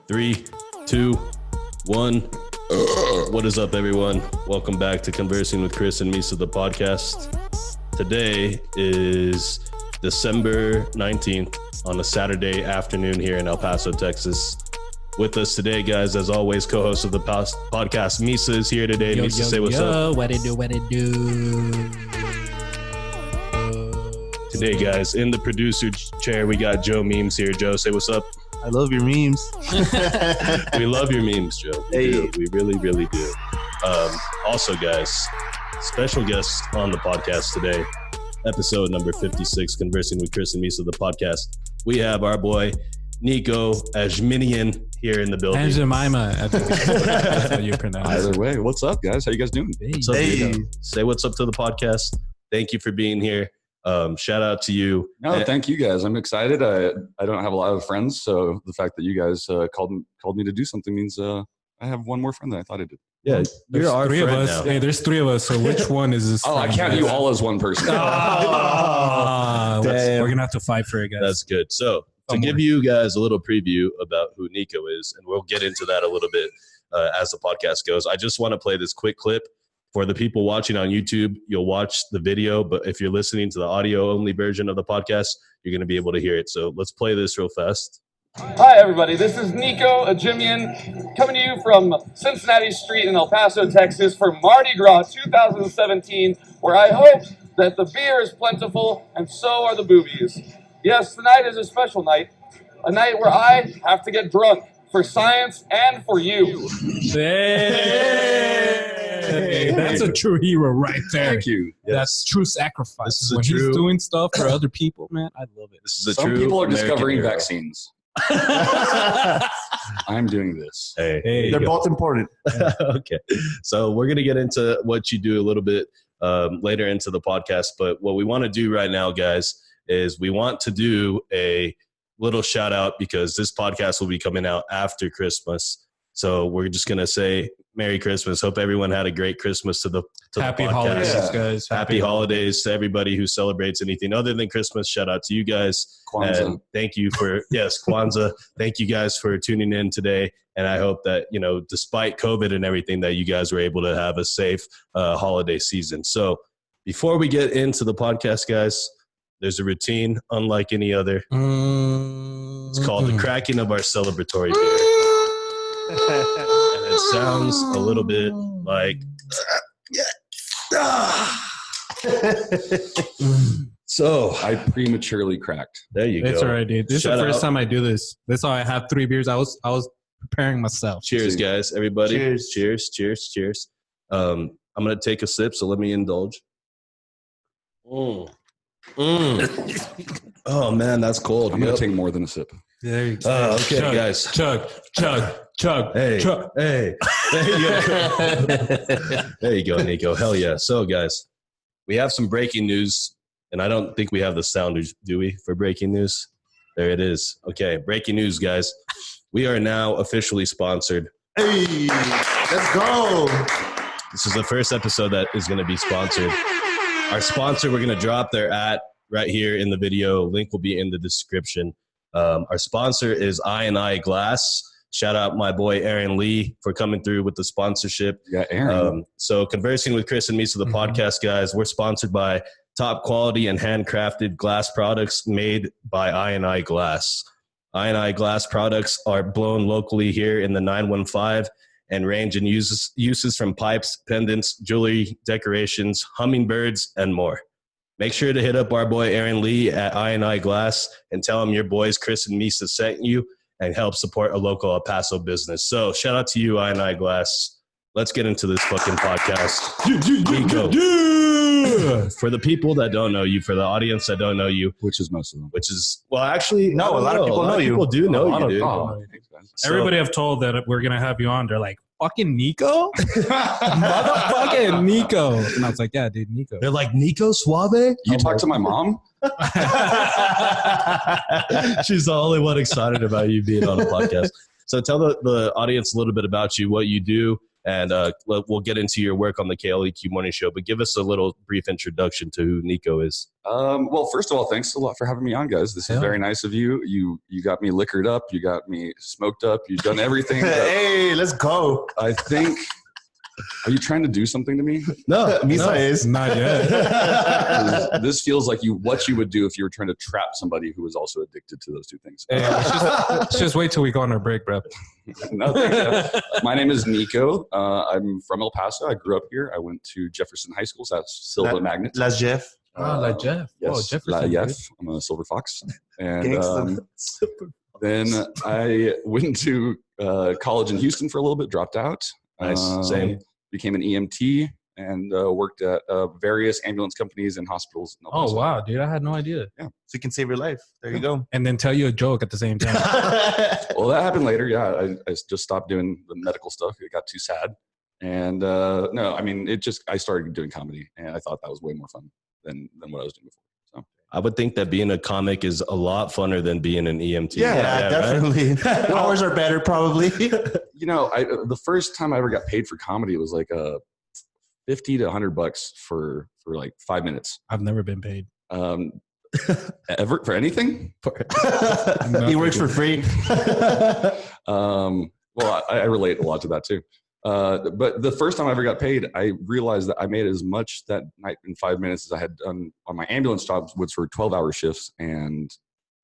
3, 2, 1. What is up, everyone? Welcome back to Conversing with Chris and Misa, the podcast. Today is December 19th on a Saturday afternoon here in El Paso, Texas. With us today, guys, as always, co-host of the podcast, Misa is here today. Misa, say what's up. What it do? Today, guys, in the producer chair, we got Joe Memes here. Joe, say what's up. I love your memes. We love your memes, Joe. We really, really do. Also, guys, special guest on the podcast today, episode number 56, Conversing with Chris and Misa, the podcast. We have our boy, Nico Adjemian, here in the building. Adjemima, I think that's what you pronounce. Either way, what's up, guys? How you guys doing? What's up, Nico? Say what's up to the podcast. Thank you for being here. Shout out to you. No, thank you guys. I'm excited. I don't have a lot of friends, so the fact that you guys called me to do something means I have one more friend than I thought I did. Yeah, there's our three of friend us. now. Hey, there's three of us. So which one is this? Oh, I count you all as one person. We're gonna have to fight for it, guys. That's good. So to give you guys a little preview about who Nico is, and we'll get into that a little bit as the podcast goes. I just want to play this quick clip. For the people watching on YouTube, you'll watch the video, but if you're listening to the audio-only version of the podcast, you're going to be able to hear it. So let's play this real fast. Hi, everybody. This is Nico Adjemian coming to you from Cincinnati Street in El Paso, Texas for Mardi Gras 2017, where I hope that the beer is plentiful and so are the boobies. Yes, tonight is a special night, a night where I have to get drunk for science and for you. Hey, that's a true hero right there. Thank you. That's true sacrifice. This is a when true- he's doing stuff for other people, man, I love it. This is a Some true people are American discovering hero. vaccines. I'm doing this. Hey, Hey, They're both important. Okay. So we're going to get into what you do a little bit later into the podcast. But what we want to do right now, guys, is we want to do a little shout out because this podcast will be coming out after Christmas. So we're just going to say Merry Christmas. Hope everyone had a great Christmas to happy the podcast. holidays, Yeah. guys. Happy holidays to everybody who celebrates anything other than Christmas. Shout out to you guys. Kwanzaa. And thank you for, Kwanzaa. Thank you guys for tuning in today. And I hope that, despite COVID and everything, that you guys were able to have a safe holiday season. So before we get into the podcast, guys, there's a routine unlike any other. It's called the cracking of our celebratory beer. And it sounds a little bit like... So I prematurely cracked. there you It's go. all right, dude. This is Shout the first out. time I do this. That's why I have 3 beers. I was preparing myself. Cheers, guys, everybody. Cheers. Cheers. I'm going to take a sip, so let me indulge. Oh, man, that's cold. I'm going Yep. to take more than a sip. There you go. Okay, Chug, guys. Chug. Hey, chug. hey. There you go. There you go, Nico. Hell yeah. So, guys, we have some breaking news, and I don't think we have the sound, do we, for breaking news? There it is. Okay, breaking news, guys. We are now officially sponsored. Hey, let's go. This is the first episode that is going to be sponsored. Our sponsor, we're going to drop their @ right here in the video. Link will be in the description. Our sponsor is I Glass. Shout out my boy Aaron Lee for coming through with the sponsorship. You got Aaron. So Conversing with Chris and Misa, the podcast, guys, we're sponsored by top quality and handcrafted glass products made by I Glass. I Glass products are blown locally here in the 915 and range in uses from pipes, pendants, jewelry, decorations, hummingbirds, and more. Make sure to hit up our boy Aaron Lee at I Glass and tell him your boys Chris and Misa sent you and help support a local El Paso business. So shout out to you, I Glass. Let's get into this fucking podcast. Nico, for the people that don't know you, for the audience that don't know you, Which is most of them. which is, well, actually, No, I don't a lot of people know you. People do know you, dude. Oh, thanks, guys. So- Everybody I've told that we're gonna have you on, they're like, "Fucking Nico, motherfucking Nico," and I was like, "Yeah, dude, Nico." They're like, Nico Suave? You talk to my mom? She's the only one excited about you being on a podcast. So tell the audience a little bit about you, what you do, and we'll get into your work on the KLAQ Morning Show. But give us a little brief introduction to who Nico is. Well, first of all, thanks a lot for having me on, guys. This is very nice of you. You got me liquored up. You got me smoked up. You've done everything. Hey, let's go. I think. Are you trying to do something to me? No, Misa is. Not yet. This feels like what you would do if you were trying to trap somebody who was also addicted to those two things. Hey, let's just wait till we go on our break, bro. My name is Nico. I'm from El Paso. I grew up here. I went to Jefferson High School. So that's Silva Magnet. Las Jeff. Like Jeff. Yes, Oh, Jefferson. yes. I'm a Silver Fox. And then I went to college in Houston for a little bit, dropped out. Nice. Same. Became an EMT and worked at various ambulance companies and hospitals. In El Paso. Oh, wow, dude. I had no idea. Yeah. So you can save your life. There you go. And then tell you a joke at the same time. Well, that happened later. Yeah. I just stopped doing the medical stuff. It got too sad. And no, I mean, I started doing comedy and I thought that was way more fun than what I was doing before. So I would think that being a comic is a lot funner than being an EMT. Yeah, definitely. Right? Hours are better, probably. You know, the first time I ever got paid for comedy was like $50 to $100 for like 5 minutes. I've never been paid. Ever for anything? He works for free. Well, I relate a lot to that too. But the first time I ever got paid, I realized that I made as much that night in 5 minutes as I had done on my ambulance jobs, which were 12-hour shifts, and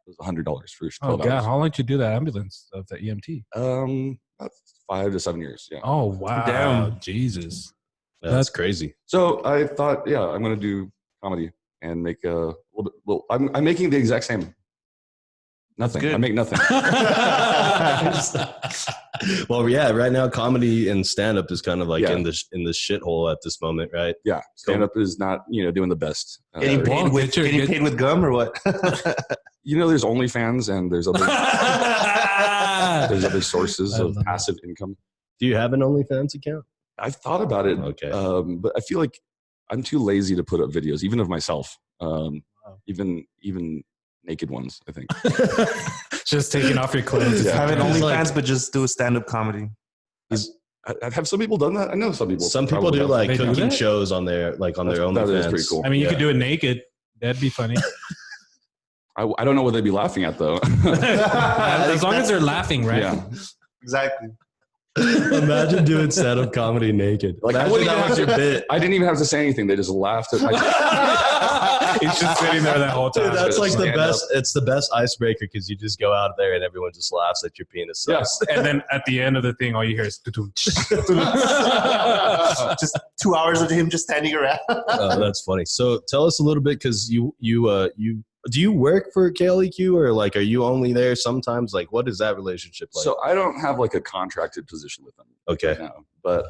it was $100 for 12 Oh, God. hours. How long did you do that ambulance of the EMT? About 5 to 7 years. Yeah. Oh, wow. Damn. Jesus. That's crazy. So I thought, yeah, I'm going to do comedy and make a little bit. Well, I'm making the exact same. Nothing. Good. I make nothing. Well, yeah, right now comedy and stand-up is kind of like Yeah. in the shithole at this moment, right? Yeah. Stand up is not, doing the best. Getting paid with gum or what? There's OnlyFans and there's other sources of passive income. Do you have an OnlyFans account? I've thought about it. Okay. But I feel like I'm too lazy to put up videos, even of myself. Even naked ones, I think. Just taking off your clothes. Yeah. Have an It's OnlyFans, but just do a stand-up comedy. Have some people done that? I know some people. Some people probably do have. like They do cooking that? shows on their That is OnlyFans. pretty cool. I mean, you Yeah. could do it naked. That'd be funny. I don't know what they'd be laughing at though. As long as they're laughing, right? Yeah. Exactly. Imagine doing stand-up comedy naked. Like, I Imagine wouldn't that even was your have bit. I didn't even have to say anything. They just laughed at my He's just sitting there that whole time. Dude, that's like the Stand best. It's the best icebreaker because you just go out there and everyone just laughs at your penis. Yes. And then at the end of the thing, all you hear is Just 2 hours of him just standing around. That's funny. So tell us a little bit because you do you work for KLAQ or like are you only there sometimes? Like what is that relationship like? So I don't have like a contracted position with them. Okay. Right now, but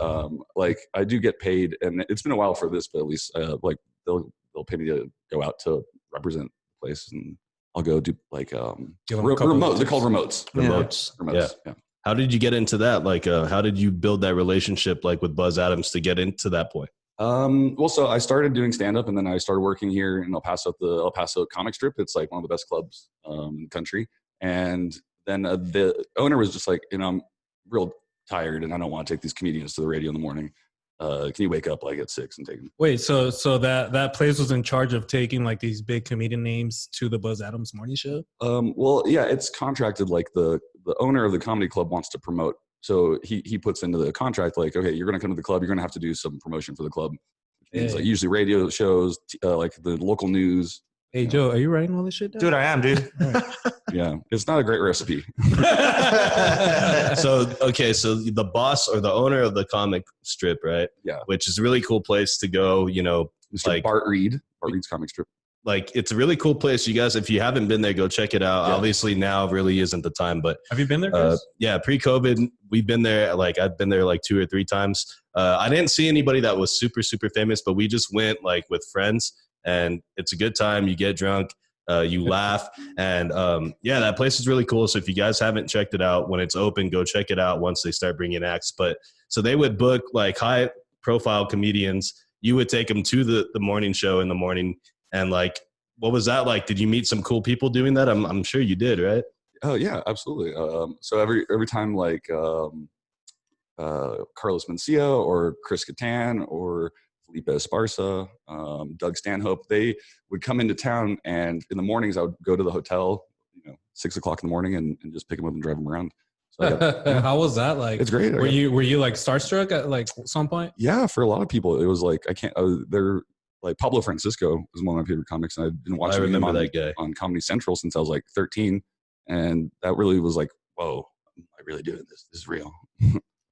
like I do get paid, and it's been a while for this, but at least like they'll pay me to go out to represent the place, and I'll go do like Give 'em a couple remote. of They're called remotes. Remotes. Remotes. Yeah. How did you get into that? Like how did you build that relationship like with Buzz Adams to get into that point? Well, so I started doing stand-up, and then I started working here in El Paso at the El Paso Comic Strip. It's like one of the best clubs in the country. And then the owner was just like, I'm real tired, and I don't want to take these comedians to the radio in the morning. Can you wake up like at 6 and take them? Wait, so that place was in charge of taking like these big comedian names to the Buzz Adams Morning Show? Well, yeah, it's contracted. Like the owner of the comedy club wants to promote. So he puts into the contract, like, okay, you're going to come to the club. You're going to have to do some promotion for the club. It's like usually radio shows, like the local news. Hey, Joe, are you writing all this shit down? Dude, I am, dude. Yeah, it's not a great recipe. So the boss or the owner of the comic strip, right? Yeah. Which is a really cool place to go, Mr. like Bart Reed's comic strip. like it's a really cool place. You guys, if you haven't been there, go check it out. Yeah. Obviously now really isn't the time, but Have you been there, Chris? yeah, pre-COVID, we've been there. Like I've been there like 2 or 3 times. I didn't see anybody that was super, super famous, but we just went like with friends and it's a good time. You get drunk, you laugh. And yeah, that place is really cool. So if you guys haven't checked it out, when it's open, go check it out once they start bringing acts. But so they would book like high profile comedians. You would take them to the morning show in the morning. And like, what was that like? Did you meet some cool people doing that? I'm sure you did, right? Oh yeah, absolutely. So every time like Carlos Mencia or Chris Kattan or Felipe Esparza, Doug Stanhope. They would come into town, and in the mornings I would go to the hotel, 6 o'clock in the morning, and just pick them up and drive them around. So How was that like? It's great. Were you like starstruck at like some point? Yeah, for a lot of people, it was like they're like Pablo Francisco is one of my favorite comics, and I've been watching him on Comedy Central since I was like 13, and that really was like, whoa, I really doing this. This is real.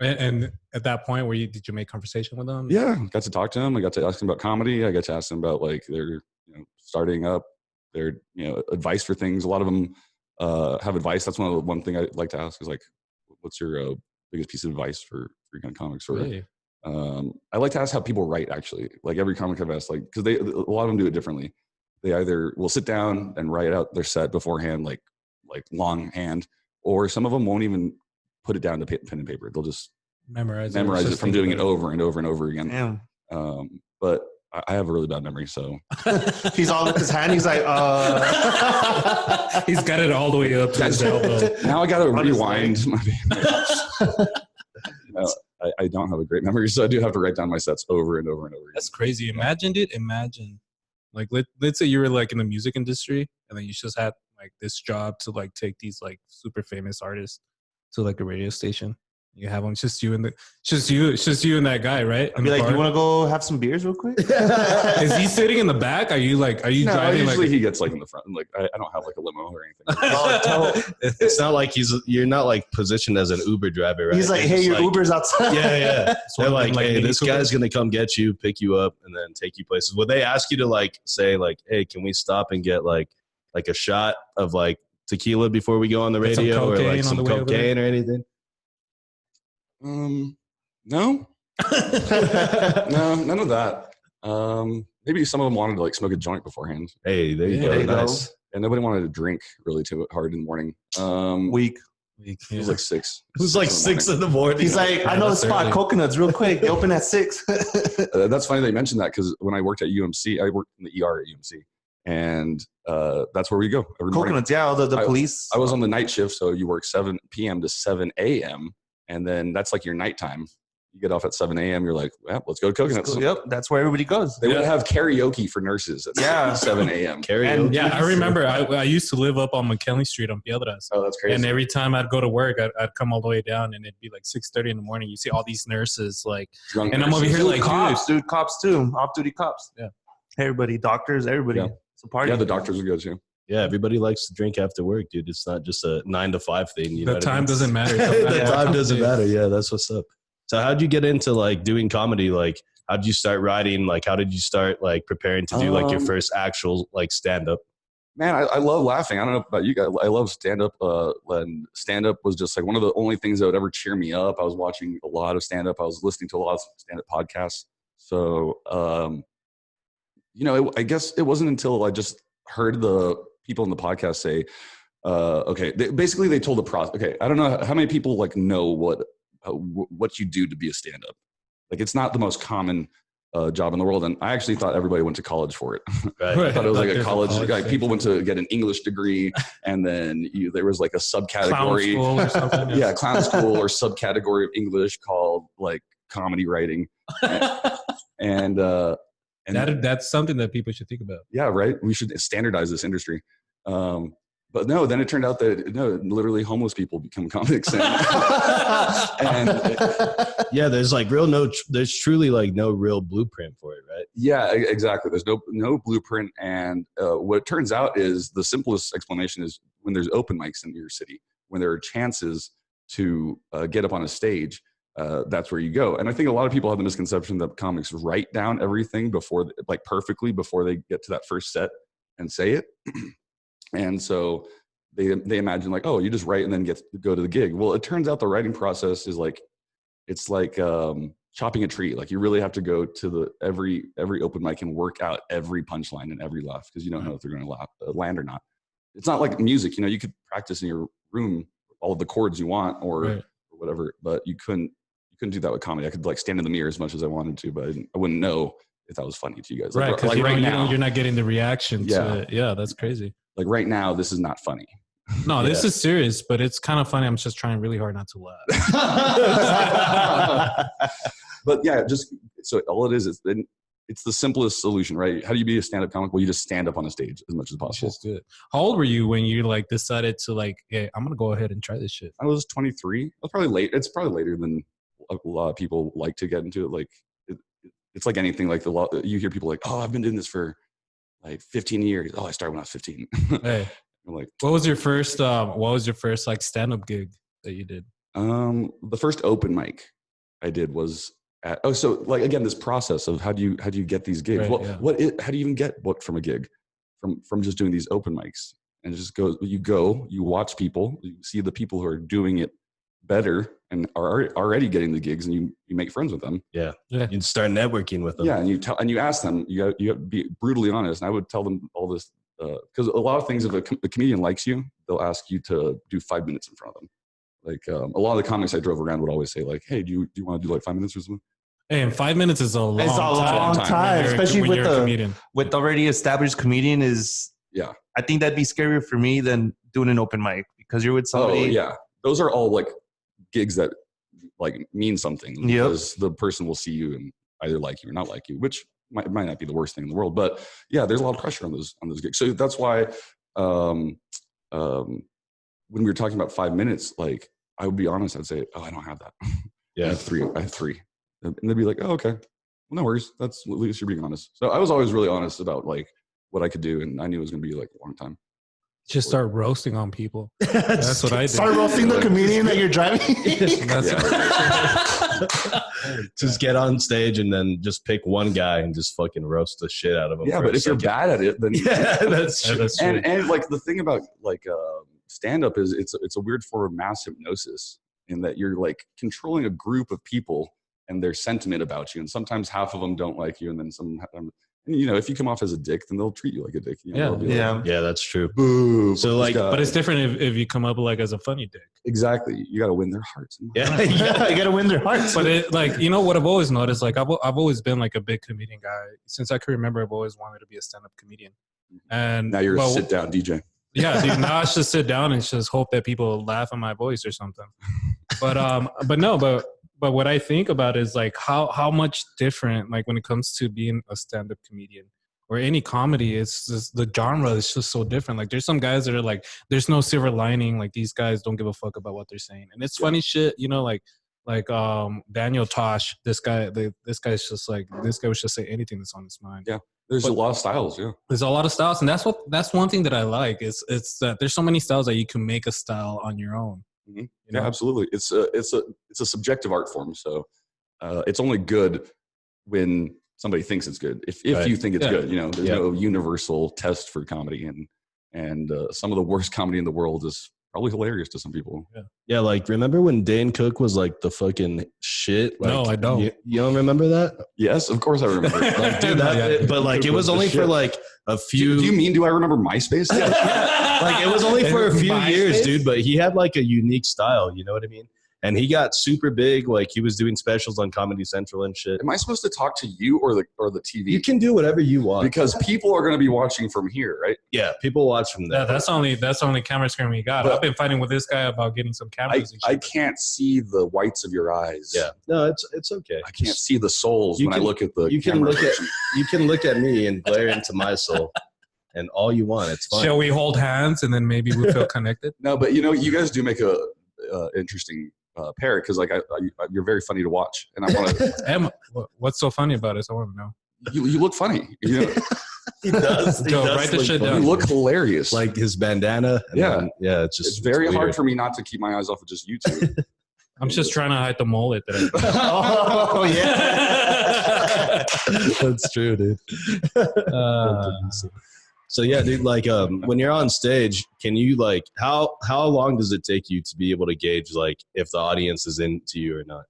And at that point, did you make conversation with them? Yeah, got to talk to them. I got to ask them about comedy. I got to ask them about like their starting up, their advice for things. A lot of them have advice. That's one thing I like to ask is like, what's your biggest piece of advice for your kind of comics? Or Really? I like to ask how people write, actually. Like every comic I've asked, like, because a lot of them do it differently. They either will sit down and write out their set beforehand, like longhand, or some of them won't even put it down to pen and paper. They'll just memorize it from doing it over and over and over again. Damn. But I have a really bad memory, so He's all with his hand. He's like, He's got it all the way up to his elbow. now I got to rewind. I don't have a great memory, so I do have to write down my sets over and over and over again. That's crazy. Imagine, dude. Imagine, like, let's say you were like in the music industry, and then you just had like this job to like take these like super famous artists to like a radio station. You have them, just you and that guy, right? I'd be like, you want to go have some beers real quick? Is he sitting in the back? Are you No, driving? usually he gets like in the front. Like I don't have like a limo or anything. It's not like you're not like positioned as an Uber driver, right? He's like, hey, your Uber's outside. Yeah. They're like, hey, this Uber. guy's gonna come get you, pick you up, and then take you places. Would they ask you to like say like, hey, can we stop and get like a shot of like tequila before we go on the radio, or like some cocaine or anything? No, no, none of that. Maybe some of them wanted to like smoke a joint beforehand. Hey, there you go. Nice. And nobody wanted to drink really too hard in the morning. Weak. It was like 6. It was like 6 in the morning. He's like, I know the spot, coconuts, real quick. They open at 6. That's funny they mentioned that, because when I worked at UMC, I worked in the ER at UMC, and that's where we go every morning. Coconuts, yeah. The police. I was on the night shift, so you work 7 p.m. to 7 a.m. And then that's like your nighttime. You get off at 7 a.m. You're like, well, let's go to Coconuts. Yep, that's where everybody goes. They would have karaoke for nurses at 7 a.m. Karaoke. Yeah, I remember. I used to live up on McKinley Street on Piedras. Oh, that's crazy. And every time I'd go to work, I'd come all the way down, and it'd be like 6:30 in the morning. You see all these nurses, like, Drunk and I'm over here like, cops, dude, cops too, off-duty cops. Yeah, everybody, doctors, everybody. Yeah. It's a party. Yeah, the doctors would go too. Yeah, everybody likes to drink after work, dude. It's not just a 9 to 5 thing. You know the time doesn't matter. The time doesn't matter. Yeah, that's what's up. So how'd you get into like doing comedy? Like, how'd you start writing? Like, how did you start like preparing to do like your first actual like stand up? Man, I love laughing. I don't know about you guys. I love stand up. And stand up was just like one of the only things that would ever cheer me up. I was watching a lot of stand up. I was listening to a lot of stand up podcasts. So, I guess it wasn't until I just heard the people in the podcast say, okay, they told the process. Okay, I don't know how many people like know what you do to be a stand-up. Like, it's not the most common job in the world, and I actually thought everybody went to college for it. Right. I thought it was like a college. Like, people went to get an English degree, and then there was like a subcategory, clown school or something. Yeah, clown school or subcategory of English called like comedy writing, and that's something that people should think about. Yeah, right. We should standardize this industry. But no, then it turned out that literally homeless people become comics. And yeah, there's like there's truly like no real blueprint for it, right? Yeah, exactly. There's no blueprint. And what it turns out is the simplest explanation is when there's open mics in your city, when there are chances to get up on a stage, that's where you go. And I think a lot of people have the misconception that comics write down everything perfectly before they get to that first set and say it. And so they imagine like, oh, you just write and then go to the gig. Well, it turns out the writing process is like, it's like chopping a tree. Like, you really have to go to every open mic and work out every punchline and every laugh, because you don't know if they're going to land or not. It's not like music. You could practice in your room all of the chords you want or whatever, but you couldn't do that with comedy. I could like stand in the mirror as much as I wanted to, but I wouldn't know if that was funny to you guys. Right, because right now, you're not getting the reaction to it. Yeah, that's crazy. Like right now, this is not funny. No, this is serious, but it's kind of funny. I'm just trying really hard not to laugh. But yeah, just so all it is it's the simplest solution, right? How do you be a stand-up comic? Well, you just stand up on a stage as much as possible. Just do it. How old were you when you like decided to like, hey, I'm gonna go ahead and try this shit? I was 23. I was probably late. It's probably later than a lot of people like to get into it. Like it's like anything. Like you hear people like, oh, I've been doing this for like 15 years. Oh, I started when I was 15. Hey, I'm like, what was your first like stand-up gig that you did? the first open mic I did was so like again, this process of how do you get these gigs? Right, How do you even get booked from a gig from just doing these open mics? And it just goes, you watch people, you see the people who are doing it better and are already getting the gigs, and you make friends with them. Yeah. You start networking with them. Yeah, and you ask them. You have to be brutally honest. And I would tell them all this because a lot of things, if a comedian likes you, they'll ask you to do 5 minutes in front of them. Like a lot of the comics I drove around would always say like, "Hey, do you want to do like 5 minutes or something?" Hey, and 5 minutes is a long It's a long time, especially when with you're a comedian. with already established comedian is. Yeah, I think that'd be scarier for me than doing an open mic because you're with somebody. Oh yeah, those are all like gigs that like mean something because the person will see you and either like you or not like you, which might not be the worst thing in the world. But yeah, there's a lot of pressure on those gigs. So that's why when we were talking about 5 minutes, like I would be honest, I'd say, "Oh, I don't have that. Yeah, I have three," and they'd be like, "Oh, okay, well, no worries. That's at least you're being honest." So I was always really honest about like what I could do, and I knew it was going to be like a long time. Just start roasting on people. That's what I did. Start roasting the comedian that you're driving. Just get on stage and then just pick one guy and just fucking roast the shit out of him. Yeah, but if you're bad at it, then that's true. And like the thing about like stand up is it's a weird form of mass hypnosis in that you're like controlling a group of people and their sentiment about you, and sometimes half of them don't like you, and then some. You know, if you come off as a dick, then they'll treat you like a dick. You know, yeah, that's true. Boo, so like, but it's different if you come up like as a funny dick. Exactly, you got to win their hearts. Yeah, you got to win their hearts. But it like what I've always noticed, like I've always been like a big comedian guy since I can remember. I've always wanted to be a stand-up comedian, and now you're a sit-down DJ. Yeah, dude. Now I just sit down and just hope that people laugh at my voice or something. But what I think about is like how much different, like when it comes to being a stand-up comedian or any comedy, it's just the genre is just so different. Like there's some guys that are like, there's no silver lining. Like these guys don't give a fuck about what they're saying. And it's funny shit, you know, like Daniel Tosh, this guy was just saying anything that's on his mind. Yeah. There's a lot of styles. Yeah. There's a lot of styles. And that's one thing that I like is it's that there's so many styles that you can make a style on your own. Mm-hmm. Yeah, absolutely. It's a subjective art form. So it's only good when somebody thinks it's good. If you think it's good, you know, there's no universal test for comedy, and some of the worst comedy in the world is probably hilarious to some people. Yeah. Like remember when Dane Cook was like the fucking shit? Like, no, I don't. You don't remember that? Yes, of course I remember. Like, dude, but like it was only for like a few. Do you mean? Do I remember MySpace? Like it was only for a few years, dude. But he had like a unique style. You know what I mean? And he got super big. Like he was doing specials on Comedy Central and shit. Am I supposed to talk to you or the TV? You can do whatever you want because people are going to be watching from here, right? Yeah, people watch from there. Yeah, that's the only camera screen we got. But I've been fighting with this guy about getting some cameras. I can't see the whites of your eyes. Yeah, no, it's okay. I can't see the souls when I look at the. You can look at me and glare into my soul. And all you want, it's fine. Shall we hold hands and then maybe we feel connected? No, but you know, you guys do make a interesting pair because like you're very funny to watch, and I want to. What's so funny about it? I want to know. You look funny. You know? He does. Joe, write the shit down. You look hilarious. Like his bandana. It's very hard for me not to keep my eyes off of just YouTube. I'm just trying to hide the mullet that I Oh yeah. That's true, dude. So yeah, dude, like when you're on stage, can you like how long does it take you to be able to gauge like if the audience is into you or not?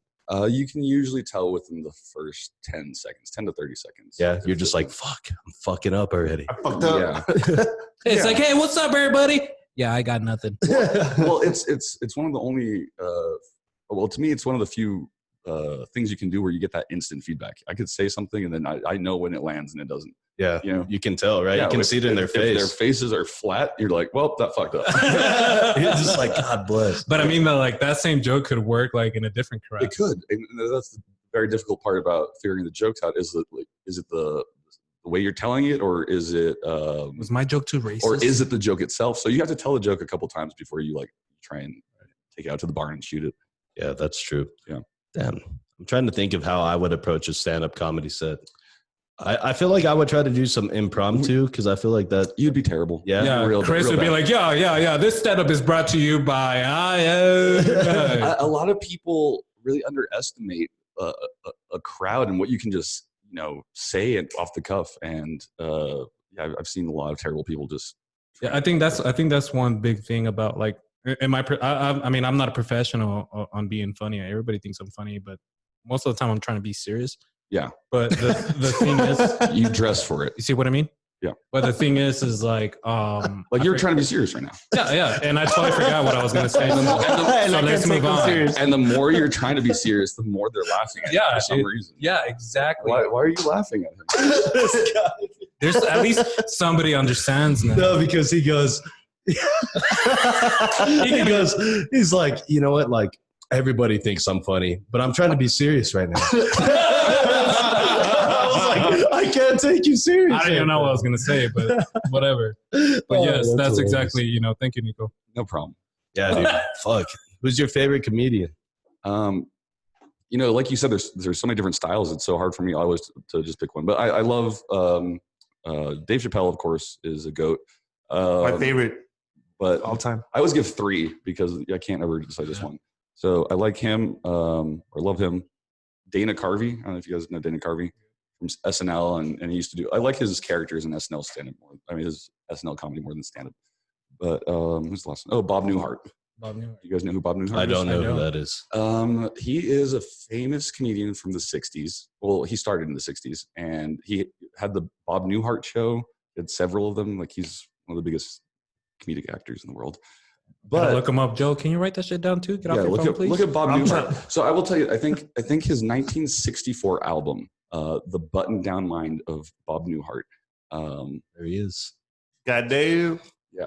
You can usually tell within the first 10 seconds, 10 to 30 seconds. Yeah, you're just like, fuck, I'm fucking up already. I fucked up. Yeah. It's like, hey, what's up, everybody? Yeah, I got nothing. Well, it's one of the only to me, it's one of the few things you can do where you get that instant feedback. I could say something and then I know when it lands and it doesn't. Yeah, You know? you can tell, right? You can see it in their If their face. faces are flat, you're like, well, that fucked up. You're just like, God bless. But I mean, like that same joke could work like in a different crowd. It could. And that's the very difficult part about figuring the jokes out. Is it the way you're telling it, or is it Was my joke too racist? or is it the joke itself? So you have to tell the joke a couple times before you like try and take it out to the barn and shoot it. Yeah, that's true. Yeah. Damn. I'm trying to think of how I would approach a stand-up comedy set. I feel like I would try to do some impromptu because I feel like that. You'd be terrible. Yeah. Yeah, Chris would be bad. like, yeah. This stand-up is brought to you by A lot of people really underestimate a crowd and what you can just say it off the cuff. And I've seen a lot of terrible people just. Yeah, I think that's one big thing about like. I mean, I'm not a professional on being funny. Everybody thinks I'm funny, but most of the time I'm trying to be serious. Yeah. But the thing is, You dress for it. you see what I mean? Yeah. But the thing is like Like you're trying to be serious right now. Yeah. And I totally forgot what I was gonna say. So let's move on. And the more you're trying to be serious, the more they're laughing at you for some reason. Yeah, exactly. Why are you laughing at him? There's at least somebody understands now. No, because he goes, he's like, you know what? Like, everybody thinks I'm funny, but I'm trying to be serious right now. I was like, I can't take you serious. I don't even know what I was gonna say, but whatever. But yes, that's hilarious. exactly, thank you, Nico. No problem. Yeah, dude. Fuck. Who's your favorite comedian? Like you said, there's so many different styles. It's so hard for me always to just pick one. But I love Dave Chappelle, of course, is a GOAT. My favorite but all time. I always give 3 because I can't ever decide just one. So I like him or love him. Dana Carvey. I don't know if you guys know Dana Carvey from SNL, and he used to do. I like his characters in SNL stand-up more. I mean, his SNL comedy more than stand-up. But who's the last one? Oh, Bob Newhart. You guys know who Bob Newhart is? I don't know who that is. He is a famous comedian from the 60s. Well, he started in the 60s, and he had the Bob Newhart show. He had several of them. Like, he's one of the biggest comedic actors in the world. But look him up, Joe. Can you write that shit down too? Get off your phone, please. Look at Bob Newhart. So I will tell you, I think his 1964 album, The Button Down Mind of Bob Newhart. There he is. Goddamn. Yeah.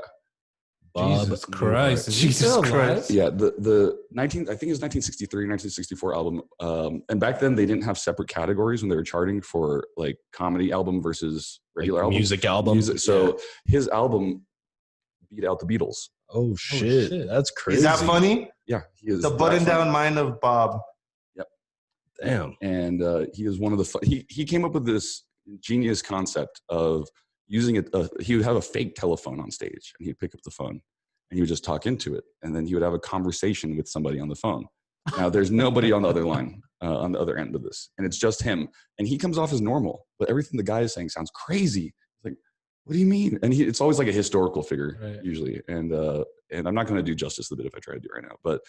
Bob Jesus Christ. Is he Jesus still Christ. Yeah, the 1963, 1964 album. And back then they didn't have separate categories when they were charting for like comedy album versus regular album. Music album. So his album beat out the Beatles. Oh shit. That's crazy. Is that funny? Yeah, he is. The button down mind of Bob. Yep. Damn. And he is one of the. He came up with this genius concept of using it. He would have a fake telephone on stage, and he'd pick up the phone, and he would just talk into it, and then he would have a conversation with somebody on the phone. Now, there's nobody on the other line, on the other end of this, and it's just him. And he comes off as normal, but everything the guy is saying sounds crazy. Like, what do you mean? And it's always like a historical figure, usually. And I'm not going to do justice to the bit if I try to do it right now. But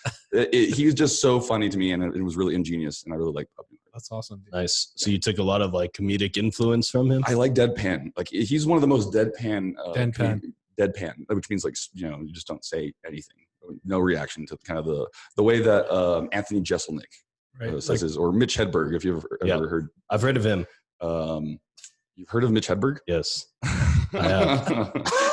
he's just so funny to me, and it was really ingenious, and I really like Bob Newhart. That's awesome. Dude. Nice. So you took a lot of like comedic influence from him? I like deadpan. Like, he's one of the most deadpan. Deadpan, which means like, you just don't say anything. No reaction to kind of the way that Anthony Jeselnik says his, or Mitch Hedberg, if you've ever heard. I've heard of him. You've heard of Mitch Hedberg? Yes. I have.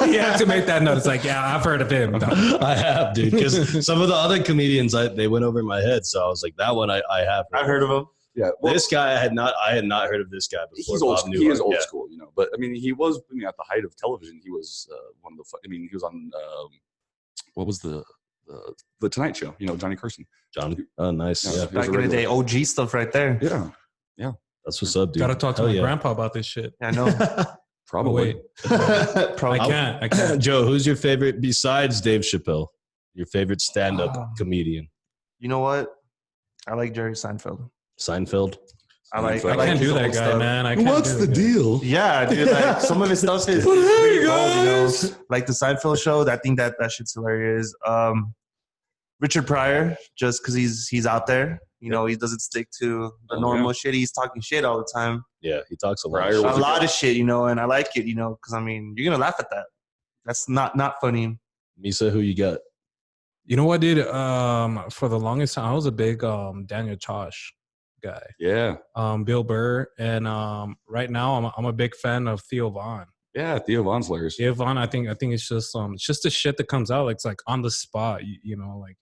You have to make that note. It's like, yeah, I've heard of him. I have, dude. Because some of the other comedians, they went over my head. So I was like, that one I have. I've heard of him. Yeah. Well, this guy I had not heard of this guy before. He's old. He is old school, But I mean, he was. I mean, at the height of television, he was one of the. I mean, he was on. What was the Tonight Show? Johnny Carson. Oh, nice. Yeah. Back in the day, OG stuff right there. Yeah. That's what's up, dude. Gotta talk to my grandpa about this shit. I know. Probably. Probably. I can't. Joe, who's your favorite besides Dave Chappelle? Your favorite stand-up comedian? You know what? I like Jerry Seinfeld. Seinfeld. I can't do that guy, stuff. man. I can't What's do the that. deal? Yeah, dude. Like some of his stuff is pretty gold, Like the Seinfeld show. I think that shit's hilarious. Richard Pryor, just because he's out there. He doesn't stick to the normal shit. He's talking shit all the time. Yeah, he talks a lot. Pryor A lot of shit, and I like it, because I mean, you're gonna laugh at that. That's not funny. Misa, who you got? You know what, dude? For the longest time, I was a big Daniel Tosh guy. Yeah. Bill Burr, and right now I'm a big fan of Theo Von. Yeah, Theo Von's hilarious. Theo Von, I think it's just the shit that comes out. Like, it's like on the spot, you know, like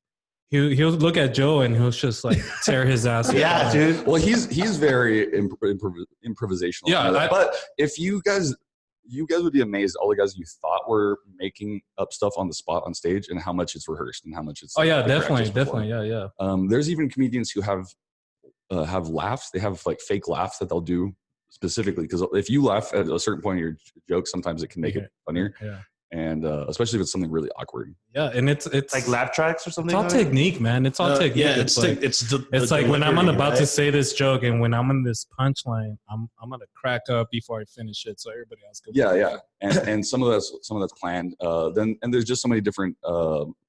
he'll look at Joe and he'll just like tear his ass. Yeah, dude. Well, he's very improvisational. Yeah, but if you guys would be amazed all the guys you thought were making up stuff on the spot on stage and how much it's rehearsed and how much it's. Oh yeah, definitely, yeah. There's even comedians who have laughs. They have like fake laughs that they'll do specifically because if you laugh at a certain point in your joke, sometimes it can make it funnier. Yeah. And especially if it's something really awkward. Yeah, and it's like laugh tracks or something. It's all technique, man. It's all technique. Yeah, it's like when I'm about to say this joke and when I'm in this punchline, I'm gonna crack up before I finish it, so everybody else goes. Yeah. And some of that's planned. Then there's just so many different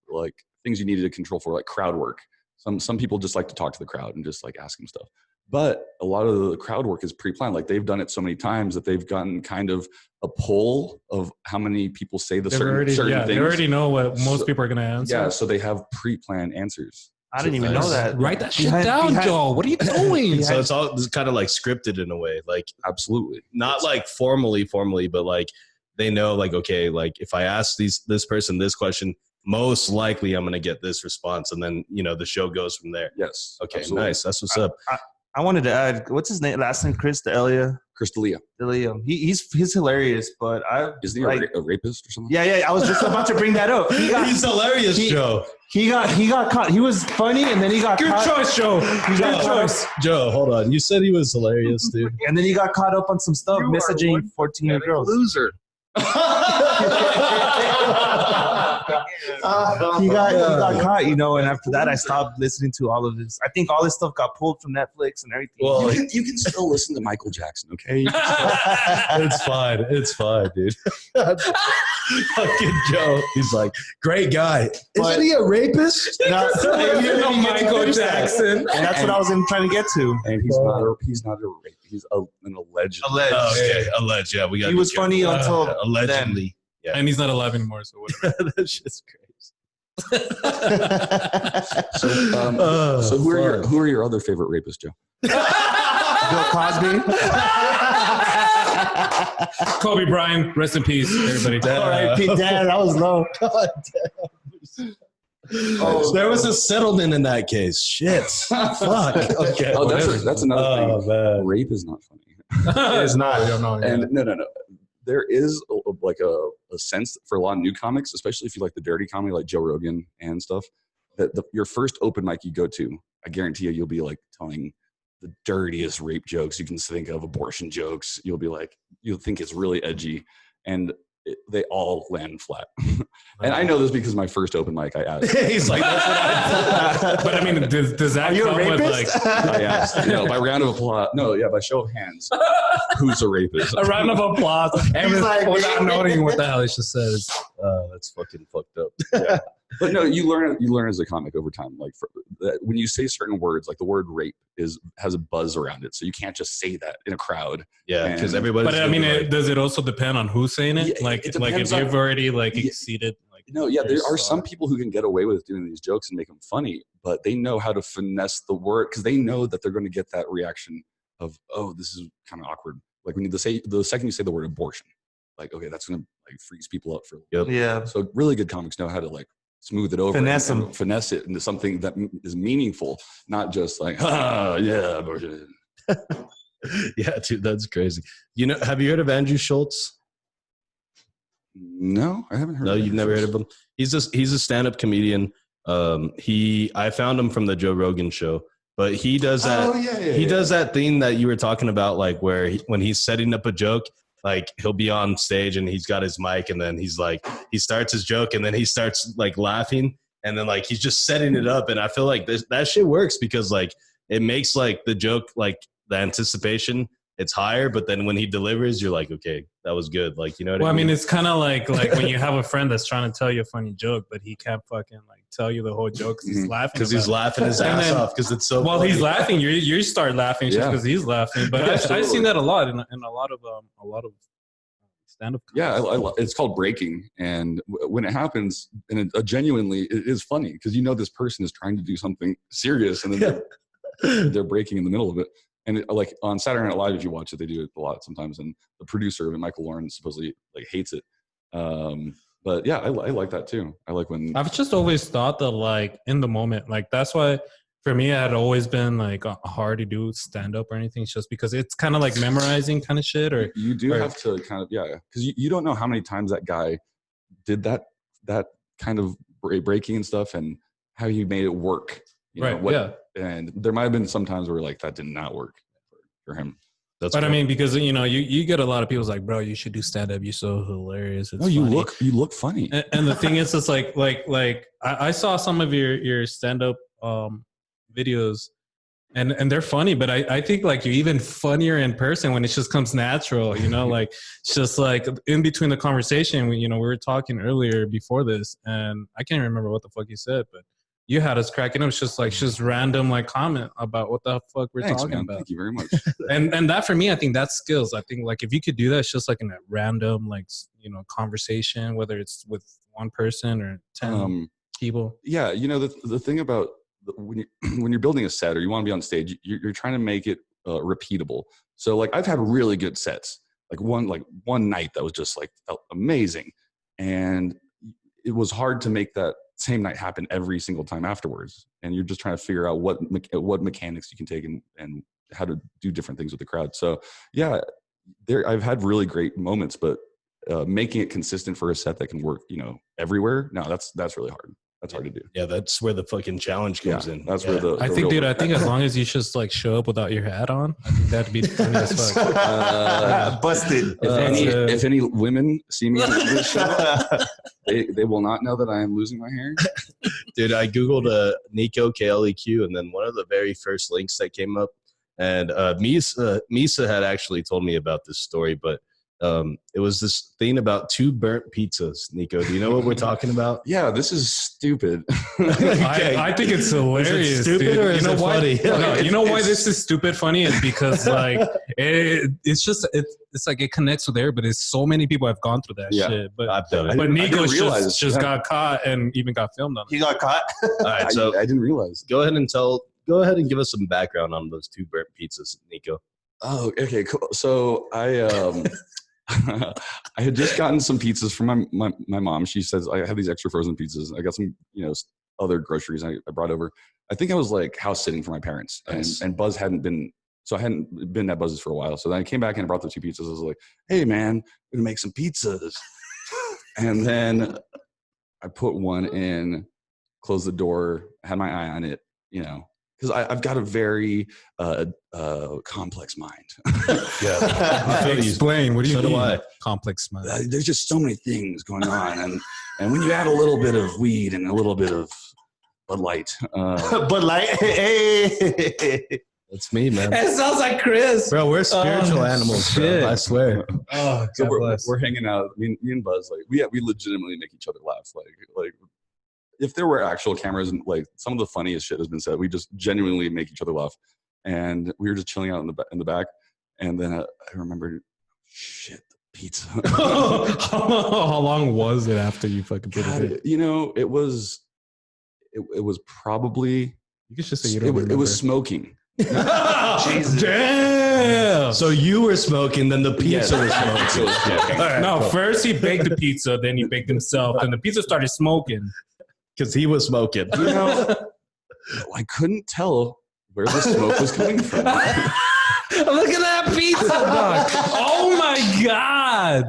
like things you need to control for, like crowd work. Some people just like to talk to the crowd and just like ask them stuff. But a lot of the crowd work is pre-planned. Like they've done it so many times that they've gotten kind of a poll of how many people say the certain things. They already know what most people are going to answer. Yeah, so they have pre-planned answers. I didn't even know that. Write that shit down, Joel. What are you doing? So it's kind of like scripted in a way. Like absolutely. Not like formally, but like they know like, okay, like if I ask this person this question, most likely I'm going to get this response. And then, you know, the show goes from there. Yes. Okay, absolutely. Nice. That's what's up. I wanted to add, what's his name? Last name, Chris D'Elia. He's hilarious, but isn't he like, a rapist or something? Yeah. I was just about to bring that up. He's hilarious, Joe. He got caught. He was funny, and then he got caught. Good choice, Joe. Good choice. Joe, hold on. You said he was hilarious, dude. And then he got caught up on some stuff, messaging 14-year-old girls. Loser. He got caught, you know, and after that I stopped listening to all of this. I think all this stuff got pulled from Netflix and everything. Well, you can still listen to Michael Jackson, okay? It's fine, dude. Fucking Joe. He's like, great guy. Isn't he a rapist? Michael Jackson. And that's what I was trying to get to. And he's not a rapist. He's an alleged. Oh, okay, alleged. Yeah, we got. He was funny until allegedly. Yeah. And he's not alive anymore, so whatever. That's just crazy. So who are your other favorite rapists, Joe? Bill Cosby. Kobe Bryant, rest in peace, everybody. All right, Pete, damn, that was low. God damn. Oh, there was a settlement in that case. Shit. Fuck. Okay. Oh, that's another thing. Man. Rape is not funny. It's not. And no. There is a sense for a lot of new comics, especially if you like the dirty comedy, like Joe Rogan and stuff, that your first open mic you go to, I guarantee you'll be like telling the dirtiest rape jokes you can think of, abortion jokes. You'll think it's really edgy, and they all land flat. And I know this because my first open mic I asked. He's like, that's what I but I mean, does that come with like? I asked, by round of applause. No, yeah, by show of hands. Who's a rapist? A round of applause. And he's like, without knowing what the hell he just says. That's fucking fucked up. Yeah. But no, you learn as a comic over time. Like when you say certain words, like the word rape has a buzz around it, so you can't just say that in a crowd. Yeah, because everybody. But I mean, does it also depend on who's saying it? Yeah, like if you've already exceeded. There are some people who can get away with doing these jokes and make them funny, but they know how to finesse the word because they know that they're going to get that reaction of, oh, this is kind of awkward. Like when the second you say the word abortion, like, okay, that's going to like freeze people up for. Yep. Yeah. So really good comics know how to like smooth it over, finesse it into something that is meaningful, not just like, yeah, abortion. Yeah, dude, that's crazy. Have you heard of Andrew Schultz? No, I haven't heard. No, you've never heard of him. He's a stand-up comedian. I found him from the Joe Rogan show, but he does that. He does that thing that you were talking about, like where when he's setting up a joke, like he'll be on stage and he's got his mic, and then he's like he starts his joke, and then he starts like laughing, and then like he's just setting it up, and I feel like that shit works because like it makes like the joke like the anticipation. It's higher, but then when he delivers, you're like, okay, that was good. Like, you know what I mean? Well, I mean, it's kind of like when you have a friend that's trying to tell you a funny joke, but he can't fucking like tell you the whole joke because he's laughing. Because he's laughing his ass off because it's so While funny. he's laughing, you start laughing just because he's laughing. But I've seen that a lot in a lot of stand-up. Yeah, it's called breaking. And when it happens, and genuinely, it is funny because this person is trying to do something serious, and then they're breaking in the middle of it. And like on Saturday Night Live, if you watch it, they do it a lot sometimes. And the producer of it, Michael Lauren, supposedly like hates it. But yeah, I like that too. I like when I've just always thought that like in the moment, like that's why for me, it had always been like hard to do stand up or anything. It's just because it's kind of like memorizing kind of shit. Or you do have to kind of, because you don't know how many times that guy did that kind of breaking and stuff and how he made it work. You know, and there might have been some times where like that did not work for him. But cool. I mean, because you get a lot of people like, bro, you should do stand up. You're so hilarious. It's you funny. you look funny. And the thing is, it's like I saw some of your stand up videos, and they're funny. But I think like you're even funnier in person when it just comes natural. Like it's just like in between the conversation. We were talking earlier before this, and I can't remember what the fuck you said, but you had us cracking up. It's just random like comment about what the fuck we're talking about. Thank you very much. and that for me, I think that's skills. I think like if you could do that, it's just like in a random like conversation, whether it's with one person or 10 people. Yeah, the thing about when you're building a set or you want to be on stage, you're trying to make it repeatable. So like I've had really good sets. Like one night that was just like felt amazing, and it was hard to make that same night happen every single time afterwards. And you're just trying to figure out what mechanics you can take and how to do different things with the crowd. So yeah, I've had really great moments, but making it consistent for a set that can work, everywhere. No, that's really hard. That's hard to do. Yeah, that's where the fucking challenge comes in. That's where I think as long as you just like show up without your hat on, I think that'd be funny as fuck. Busted. If any women see me on this show, they will not know that I am losing my hair. Dude, I Googled Nico KLAQ, and then one of the very first links that came up, and Misa had actually told me about this story, but it was this thing about 2 burnt pizzas. Nico, do you know what we're talking about? Yeah, this is stupid. Okay. I think it's hilarious. Is it stupid, dude. or is it funny? No, you know why this is stupid funny is because like it's like it connects with there, but it's so many people have gone through that shit. But I've done it. But Nico just got caught and even got filmed on it. He got caught. All right, so I didn't realize. Go ahead and give us some background on those 2 burnt pizzas, Nico. Oh, okay, cool. So I I had just gotten some pizzas from my mom. She says I have these extra frozen pizzas. I got some, other groceries I brought over. I think I was like house sitting for my parents, and Buzz hadn't been. So I hadn't been at Buzz's for a while. So then I came back and I brought the 2 pizzas. I was like, "Hey man, we're gonna make some pizzas." And then I put one in, closed the door, had my eye on it, because I've got a very complex mind. Yeah. Explain. What do you mean? I. Complex mind. There's just so many things going on, and when you add a little bit of weed and a little bit of Bud Light, Bud Light, hey, That's me, man. It sounds like Chris. Bro, we're spiritual animals, bro. I swear. Oh, so we're hanging out. Me and Buzz, like we legitimately make each other laugh. Like if there were actual cameras and like some of the funniest shit has been said, we just genuinely make each other laugh. And we were just chilling out in the back. And then I remembered, shit, the pizza. How long was it after you fucking put it in? It was probably. You could just say you don't remember. It was smoking. Jesus. Damn. So you were smoking, then the pizza was smoking. Right, no, first he baked the pizza, then he baked himself, and the pizza started smoking. Because he was smoking. I couldn't tell where the smoke was coming from. Look at that pizza, dog. Oh my God.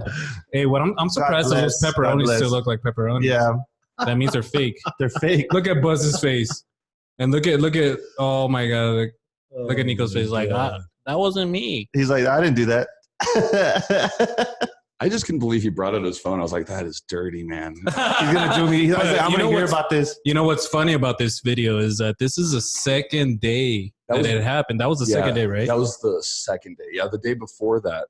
Hey, what I'm surprised that those pepperonis still look like pepperonis. Yeah. That means they're fake. They're fake. Look at Buzz's face. And look at oh my God. Look at Nico's face like, that wasn't me. He's like, I didn't do that. I just couldn't believe he brought out his phone. I was like, that is dirty, man. He's going to do me. I'm going to hear about this. You know what's funny about this video is that this is the second day that it happened. That was the second day, right? That was the second day. Yeah, the day before that.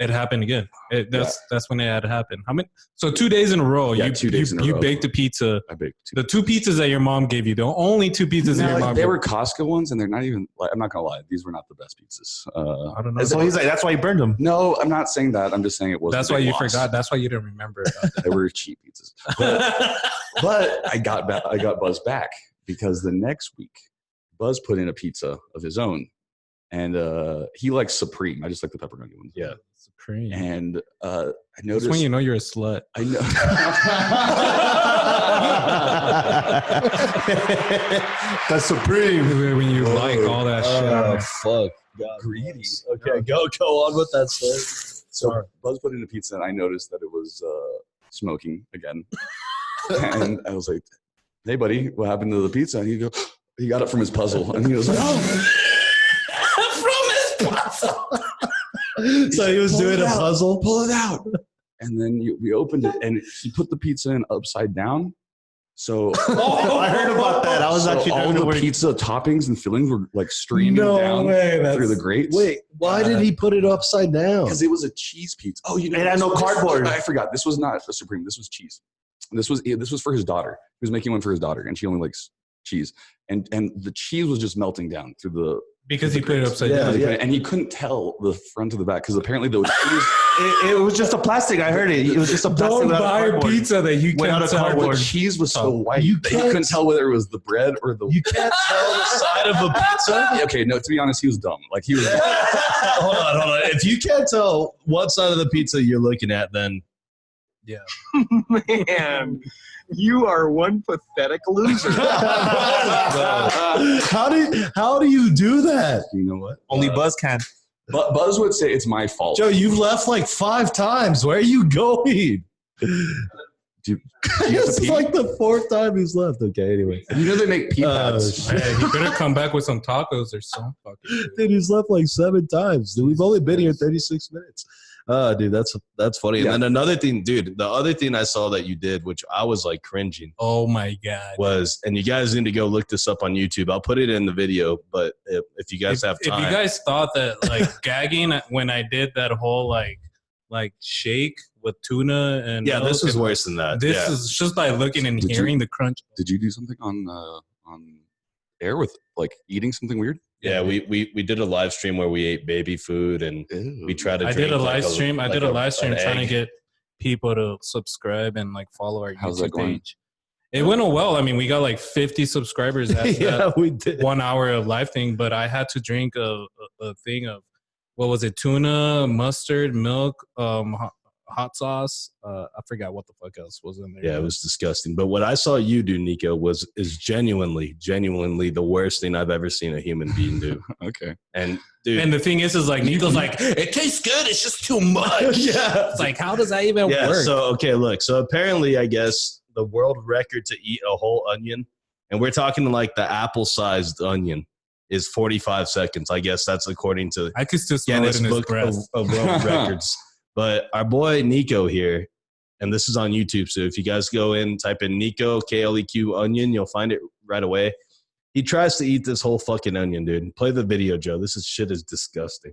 It happened again. That's when it had happened. How many? So 2 days in a row. Yeah, 2 days in a row. You baked a pizza. I baked 2. The 2 pizzas that your mom gave you. The only 2 pizzas that your mom. They were Costco ones, and they're not even. Like, I'm not gonna lie. These were not the best pizzas. I don't know. So he's like, that's why he burned them. No, I'm not saying that. I'm just saying it wasn't. That's why you forgot. That's why you didn't remember. They were cheap pizzas. But I got Buzz back because the next week, Buzz put in a pizza of his own, and he likes Supreme. I just like the pepperoni ones. Yeah, Supreme. And I noticed That's when you know you're a slut. I know. That's Supreme. When you like all that shit. Oh fuck! God, Greedy. Okay, go on with that story. So Buzz put in a pizza, and I noticed that it was smoking again. And I was like, "Hey, buddy, what happened to the pizza?" And he got it from his puzzle, and he was like, "Oh, from his puzzle." So he was doing a puzzle. Pull it out. And then we opened it, and he put the pizza in upside down. So I heard about that. I was actually all doing the pizza toppings and fillings were like streaming down through the grates. Wait, why did he put it upside down? Because it was a cheese pizza. Oh, you know, it had no cardboard. I forgot. This was not a Supreme. This was cheese. This was for his daughter. He was making one for his daughter, and she only likes cheese. And the cheese was just melting down through the because he put it upside down. Yeah. And he couldn't tell the front to the back because apparently the cheese. It was just a plastic. I heard it. It was just a plastic. Don't buy a pizza that you can't tell. The cheese was so white you that you couldn't tell whether it was the bread or the. You can't tell the side of a pizza. Okay, no. To be honest, he was dumb. Like he was. Hold on. If you can't tell what side of the pizza you're looking at, then Yeah. Man, you are one pathetic loser. how do you do that? You know what? Only Buzz can. But Buzz would say it's my fault. Joe, you've left like 5 times. Where are you going? Do you have This to is pee? like the 4th time he's left. Okay, anyway. You know they make pee pads. Hey, you better come back with some tacos or some fucking shit. Dude, he's left like 7 times. Dude, we've only been here 36 minutes. Dude, that's funny. Yeah. And then another thing, dude, the other thing I saw that you did, which I was like cringing, Oh my god. was, and you guys need to go look this up on YouTube. I'll put it in the video, but if you guys have time. If you guys thought that like gagging when I did that whole like shake with tuna and yeah, this milk is and- worse than that. This Yeah. is just by looking and Did you- hearing the crunch. Did you do something on air with like eating something weird? Yeah, we did a live stream where we ate baby food and we tried to I drink did a like live stream. I like did a live stream an trying to egg. get people to subscribe and like follow our How's that YouTube going? page. It went well. I mean, we got like 50 subscribers at Yeah, that we did. 1 hour of live thing, but I had to drink a thing of what was it? Tuna, mustard, milk, hot sauce. I forgot what the fuck else was in there. Yeah, it was disgusting. But what I saw you do, Nico, is genuinely the worst thing I've ever seen a human being do. Okay. And dude, And the thing is like Nico's like, it tastes good. It's just too much. yeah, It's like, how does that even yeah. work? So okay, look. So apparently, I guess the world record to eat a whole onion, and we're talking like the apple-sized onion, is 45 seconds. I guess that's according to I could still smell it Guinness in his Book breath. of World Records. But our boy Nico here, and this is on YouTube, so if you guys go in, type in Nico, KLAQ onion, you'll find it right away. He tries to eat this whole fucking onion, dude. Play the video, Joe. This shit is disgusting.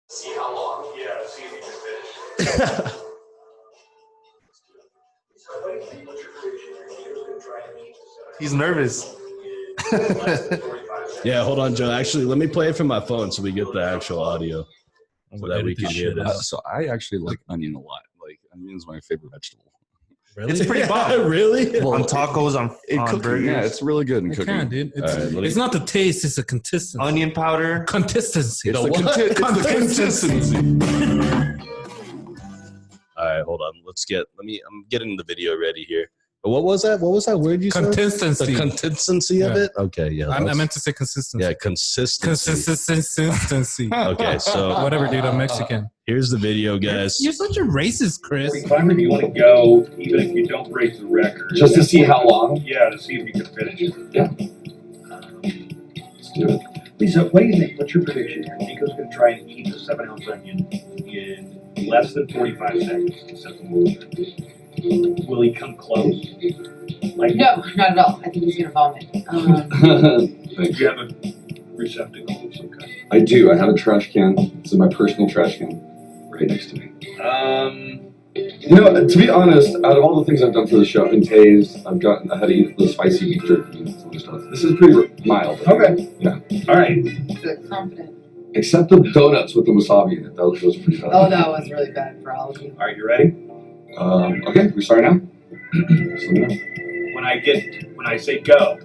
See how long? Yeah, see if you can finish. He's nervous. Yeah, hold on, Joe. Actually, let me play it from my phone so we get the actual audio. So that we can hear this. So I actually like onion a lot. Like onion is my favorite vegetable. Really? It's pretty bomb. Really? On tacos, on Cooking, burgers. yeah, it's really good in It cooking. can, dude. It's, All right, let me- it's not the taste, it's the consistency. Onion powder. Consistency. It's The the, what? it's the consistency. All right, hold on. I'm getting the video ready here. But what was that? What was that word you said? Consistency. The consistency of Yeah. it? Okay, yeah. I meant to say consistency. Yeah, consistency. Consistency. Okay, so Whatever, dude. I'm Mexican. here's the video, guys. You're such a racist, Chris. 45 if you want to go, even if you don't break the record. Just to see how long? Yeah, to see if you can finish it. Yeah. Let's do it. Lisa, what do you think? What's your prediction here? Nico's going to try and eat a 7-ounce onion in less than 45 seconds to set the world record. Will he come close? Like, No, not at all. I think he's gonna vomit. do you have a receptacle of some kind? I do. I have a trash can. This is my personal trash can right next to me. You know, to be honest, out of all the things I've done for the show, and tased, I had to eat the spicy beef jerky and some other stuff. This is pretty mild. Okay. Yeah. All right. Good, confident. Except the donuts with the wasabi in it. Those was pretty bad. Oh, that was really bad for all of you. All right, you ready? Okay, we start now. So now. When I say go,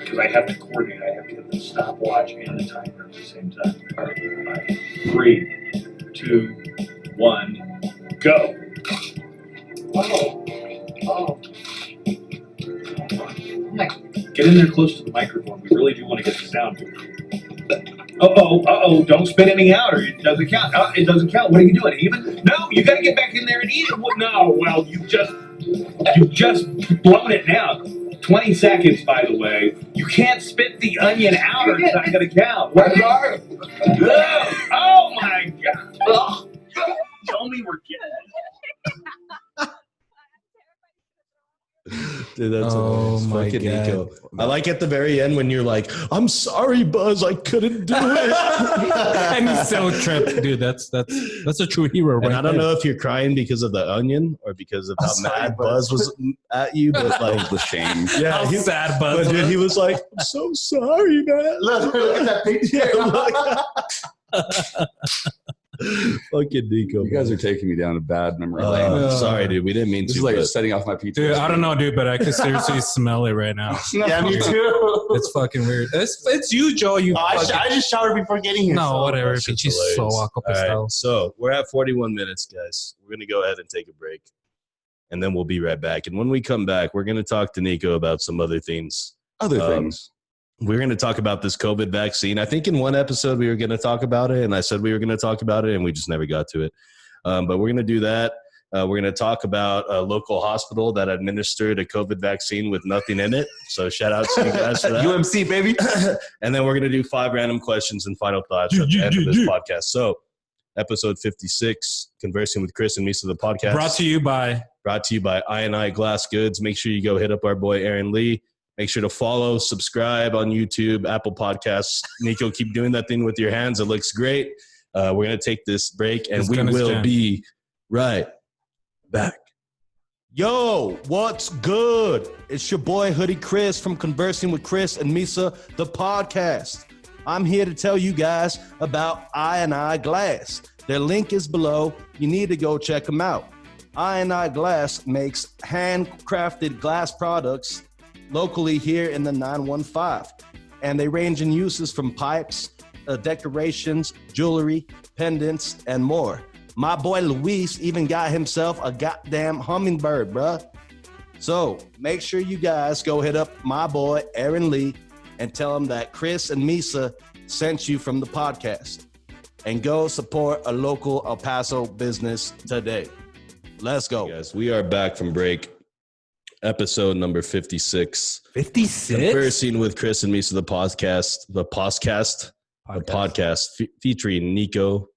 because I have to coordinate. I have to hit the stopwatch and the timer at the same time. All right. 3, 2, 1, go. Oh. Oh. My. Get in there close to the microphone. We really do want to get the sound. Uh-oh. Don't spit any out or it doesn't count. It doesn't count. What are you doing? Even? No, you got to get back in there and eat it. No, well, you've just blown it now. 20 seconds, by the way. You can't spit the onion out or it's not going to count. What? Oh, my God. Tell me we're getting it. Dude, that's Oh hilarious. my Fucking God. Nico. I like at the very end when you're like, I'm sorry, Buzz, I couldn't do it. And he's so tripped, dude. That's a true hero, right? And I don't there. know if you're crying because of the onion or because of how mad Buzz was at you, but like the shame. yeah, How sad Buzz but dude, was. he was like, I'm so sorry, man. Look at that picture. Fucking Nico. You guys are taking me down a bad memory lane. Sorry, dude. We didn't mean This to. is like but- setting off my PTSD. Dude, I don't know, dude, but I can seriously smell it right now. Yeah, me too. It's fucking weird. It's you, Joe. You. I fucking- just showered before getting here. no, so- whatever. That shit's Pinche hilarious. sobaco All right, pastel. so we're at 41 minutes, guys. We're going to go ahead and take a break, and then we'll be right back. And when we come back, we're going to talk to Nico about some other things. Other things. We're going to talk about this COVID vaccine. I think in one episode we were going to talk about it, and I said we were going to talk about it, and we just never got to it. But we're going to do that. We're going to talk about a local hospital that administered a COVID vaccine with nothing in it. So shout out to you guys for that. UMC, baby. And then we're going to do 5 random questions and final thoughts at the end of this podcast. So episode 56, Conversing with Chris and Misa, the podcast. Brought to you by I&I Glass Goods. Make sure you go hit up our boy Aaron Lee. Make sure to follow, subscribe on YouTube, Apple Podcasts. Nico, keep doing that thing with your hands. It looks great. We're going to take this break, and we will be right back. Yo, what's good? It's your boy Hoodie Chris from Conversing with Chris and Misa, the podcast. I'm here to tell you guys about I&I Glass. Their link is below. You need to go check them out. I&I Glass makes handcrafted glass products locally here in the 915. And they range in uses from pipes, decorations, jewelry, pendants, and more. My boy Luis even got himself a goddamn hummingbird, bruh. So make sure you guys go hit up my boy Aaron Lee and tell him that Chris and Misa sent you from the podcast. And go support a local El Paso business today. Let's go. Guys, we are back from break. Episode number 56. 56. Conversing with Chris and Misa, the podcast featuring Nico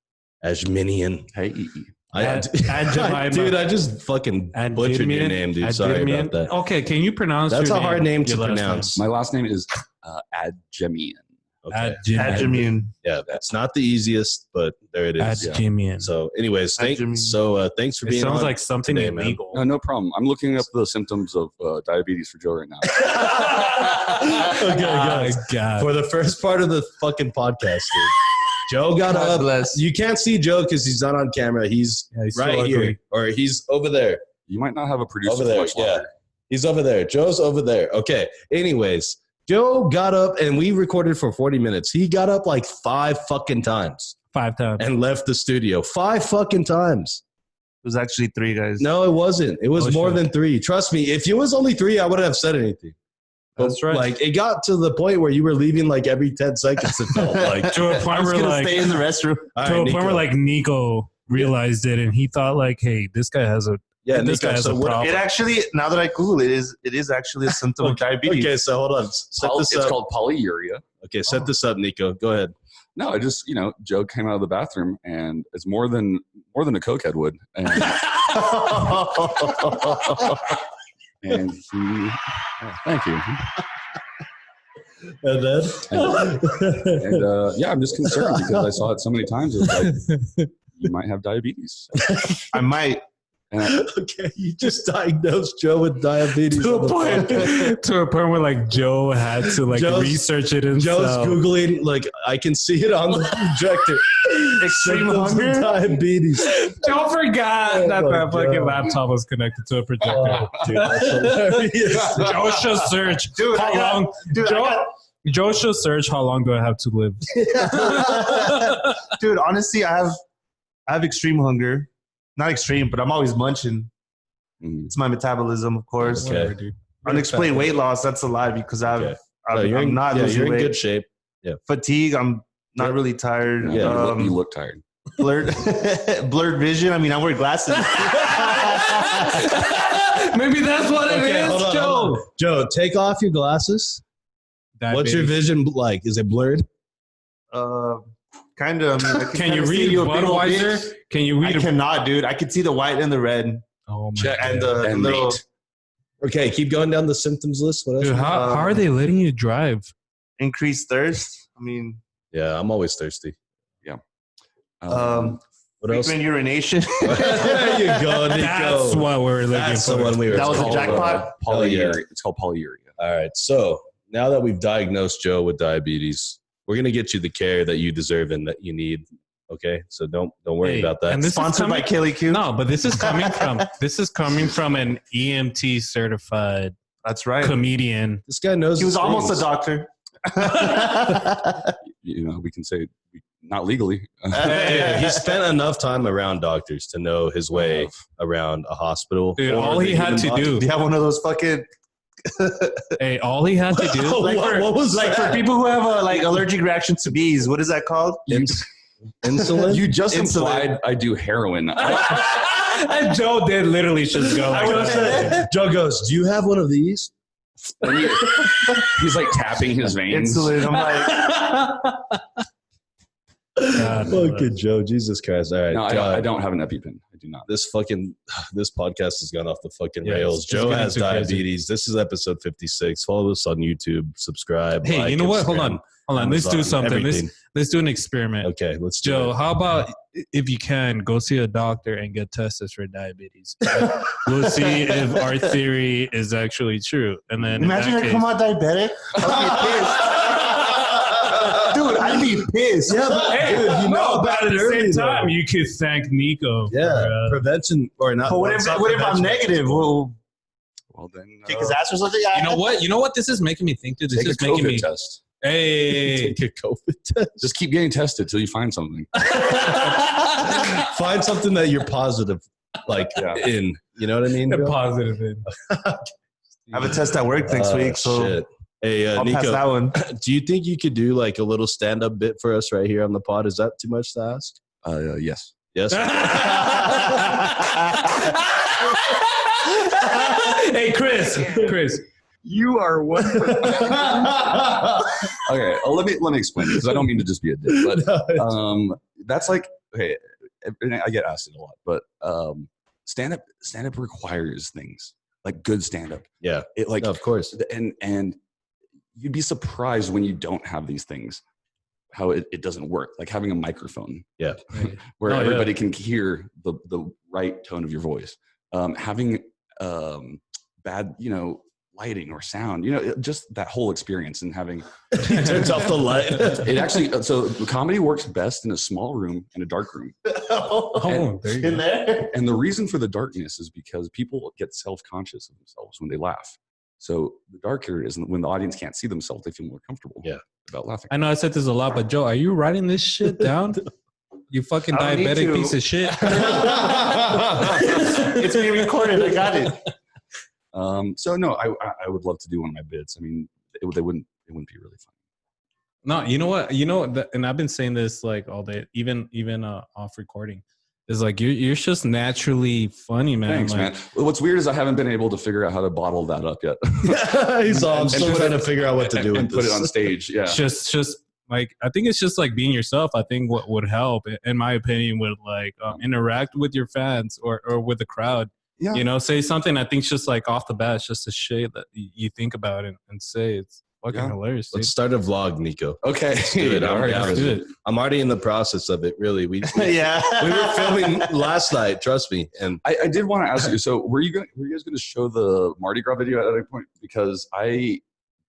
Adjemian. Hey. Dude, I just fucking butchered your name, dude. Sorry about that. Okay, can you pronounce That's your a hard name to your last pronounce. My last name is Adjemian. Okay. Adjemian. Yeah, that's not the easiest, but there it is. Adjemian. So, anyways, thanks for It being sounds on like something today, man. illegal. No problem. I'm looking up the symptoms of diabetes for Joe right now. Okay, guys. God. For the first part of the fucking podcast, dude. Joe got God up. bless. You can't see Joe because he's not on camera. He's He's so right ugly. here, or he's over there. You might not have a producer Over for there, much yeah. longer. He's over there. Joe's over there. Okay. Anyways, Joe got up and we recorded for 40 minutes. He got up like 5 fucking times 5 times. and left the studio 5 fucking times. It was actually 3 guys. No, it wasn't. It was Oh, more shit. than 3. Trust me. If it was only 3, I wouldn't have said anything. That's right. Like it got to the point where you were leaving like every 10 seconds. It felt like. to a I point was where gonna like stay in the restroom. All to right, a point where Nico. like Nico realized it and he thought like, hey, this guy has a Yeah, this Nico, guy has so a what- problem. It actually, now that I Google it, is actually a symptom of diabetes. Okay, so hold on. Set this It's up. called polyuria. Okay, set this up, Nico. Go ahead. No, I just, Joe came out of the bathroom and it's more than a cokehead would. And, and he, thank you. And then? And yeah, I'm just concerned because I saw it so many times. It was like, you might have diabetes. I might. Okay, you just diagnosed Joe with diabetes. To a point where like Joe had to like research it himself. Joe's Googling, like, I can see it on the projector. Extreme hunger? Diabetes. Joe forgot that fucking laptop was connected to a projector. Oh, dude, that's hilarious. Joe should search how long. Joe should search how long do I have to live. Dude, honestly, I have extreme hunger. Not extreme, but I'm always munching. It's my metabolism, of course. Okay. Unexplained weight loss, that's a lie because I'm not losing you're in weight. good shape. Yeah. Fatigue, I'm not really tired. Yeah, you look tired. Blurred vision. I mean, I wear glasses. Maybe that's what it is, hold on, Joe. hold on. Joe, take off your glasses. What's your vision like? Is it blurred? Kind of. I mean, can you read Budweiser? Can you read? I cannot, dude. I can see the white and the red. Oh my Check. God. And the little. Okay, keep going down the symptoms list. What else? Dude, how are they letting you drive? Increased thirst. I mean. Yeah, I'm always thirsty. Yeah. What else? Frequent urination. There you go, Nico. That's what we're looking That's for. the one we were. That was a talking jackpot? about. Polyuria. It's called polyuria. All right. So now that we've diagnosed Joe with diabetes, we're gonna get you the care that you deserve and that you need. Okay, so don't worry about that. And this Sponsored by KLAQ. No, but this is coming from an EMT certified That's right. comedian. This guy knows. He was his almost things. a doctor. You know, we can say not legally. Hey, he spent enough time around doctors to know his way around a hospital. Dude, or all he the had human to body. Do you have one of those fucking All he had to do. what was like that? for people who have like allergic reactions to bees? What is that called? Insulin. You just Insulin. implied I do heroin. And Joe did literally just go. I would say, Joe goes, "Do you have one of these?" He's like tapping his veins. Insulin. I'm like, Fucking Joe, Jesus Christ! All right, No, I don't have an EpiPen. I do not. This podcast has gone off the fucking Yeah, rails. it's Joe getting has too crazy. diabetes. This is episode 56. Follow us on YouTube. Subscribe. Hey, like, you know what? Hold Instagram, on. Let's do Amazon, something. everything. Let's do an experiment. Okay, let's do Joe, it. how about if you can go see a doctor and get tested for diabetes? We'll see if our theory is actually true. And then imagine I come out diabetic. I'd be pissed. Yeah, but Hey, dude, you know about at it the early, same time, though. you could thank Nico. Yeah, for, prevention or not. But what it's not if I'm prevention. negative? Well, Well, then kick his ass or something? You know what this is making me think, dude? This take a is making COVID me. test. Hey, Take a COVID test. Just keep getting tested till you find something. Find something that you're positive, like in. You know what I mean? a Joe? positive in. I have a test at work next week, so Shit. Hey, I'll pass that Nico, one. do you think you could do like a little stand-up bit for us right here on the pod? Is that too much to ask? Yes. Yes. Hey, Chris. You are one. Okay. Let me explain it because I don't mean to just be a dick, but that's like okay. I get asked it a lot, but stand up requires things like good stand up. Yeah. It like No, of course. and you'd be surprised when you don't have these things how it doesn't work, like having a microphone Yeah. where Oh, yeah. everybody can hear the right tone of your voice, having bad lighting or sound, just that whole experience, and having He turns off the light. it actually so comedy works best in a small room, in a dark room. Oh, there you In go. there? And the reason for the darkness is because people get self-conscious of themselves when they laugh. So the darker is when the audience can't see themselves, they feel more comfortable about laughing. I know I said this a lot, but Joe, are you writing this shit down? You fucking I don't need diabetic to. piece of shit. It's being recorded. I got it. So no, I would love to do one of my bits. I mean, it wouldn't be really fun. No, you know what? And I've been saying this like all day, even off recording. Is like you're just naturally funny, man. Thanks, like, man. Well, what's weird is I haven't been able to figure out how to bottle that up yet. He's all, I'm And still put trying it- to figure out what to do and with put this. it on stage. Yeah. Just like I think it's just like being yourself. I think what would help, in my opinion, would like interact with your fans or with the crowd. Yeah. Say something. I think just like off the bat, it's just a shit that you think about and say. Fucking hilarious. Let's start a vlog, Nico. Okay. Do it. All right, I'm, Let's do it. I'm already in the process of it. Really, we Yeah. we were filming last night. Trust me. And I did want to ask you. So, were you guys going to show the Mardi Gras video at any point? Because I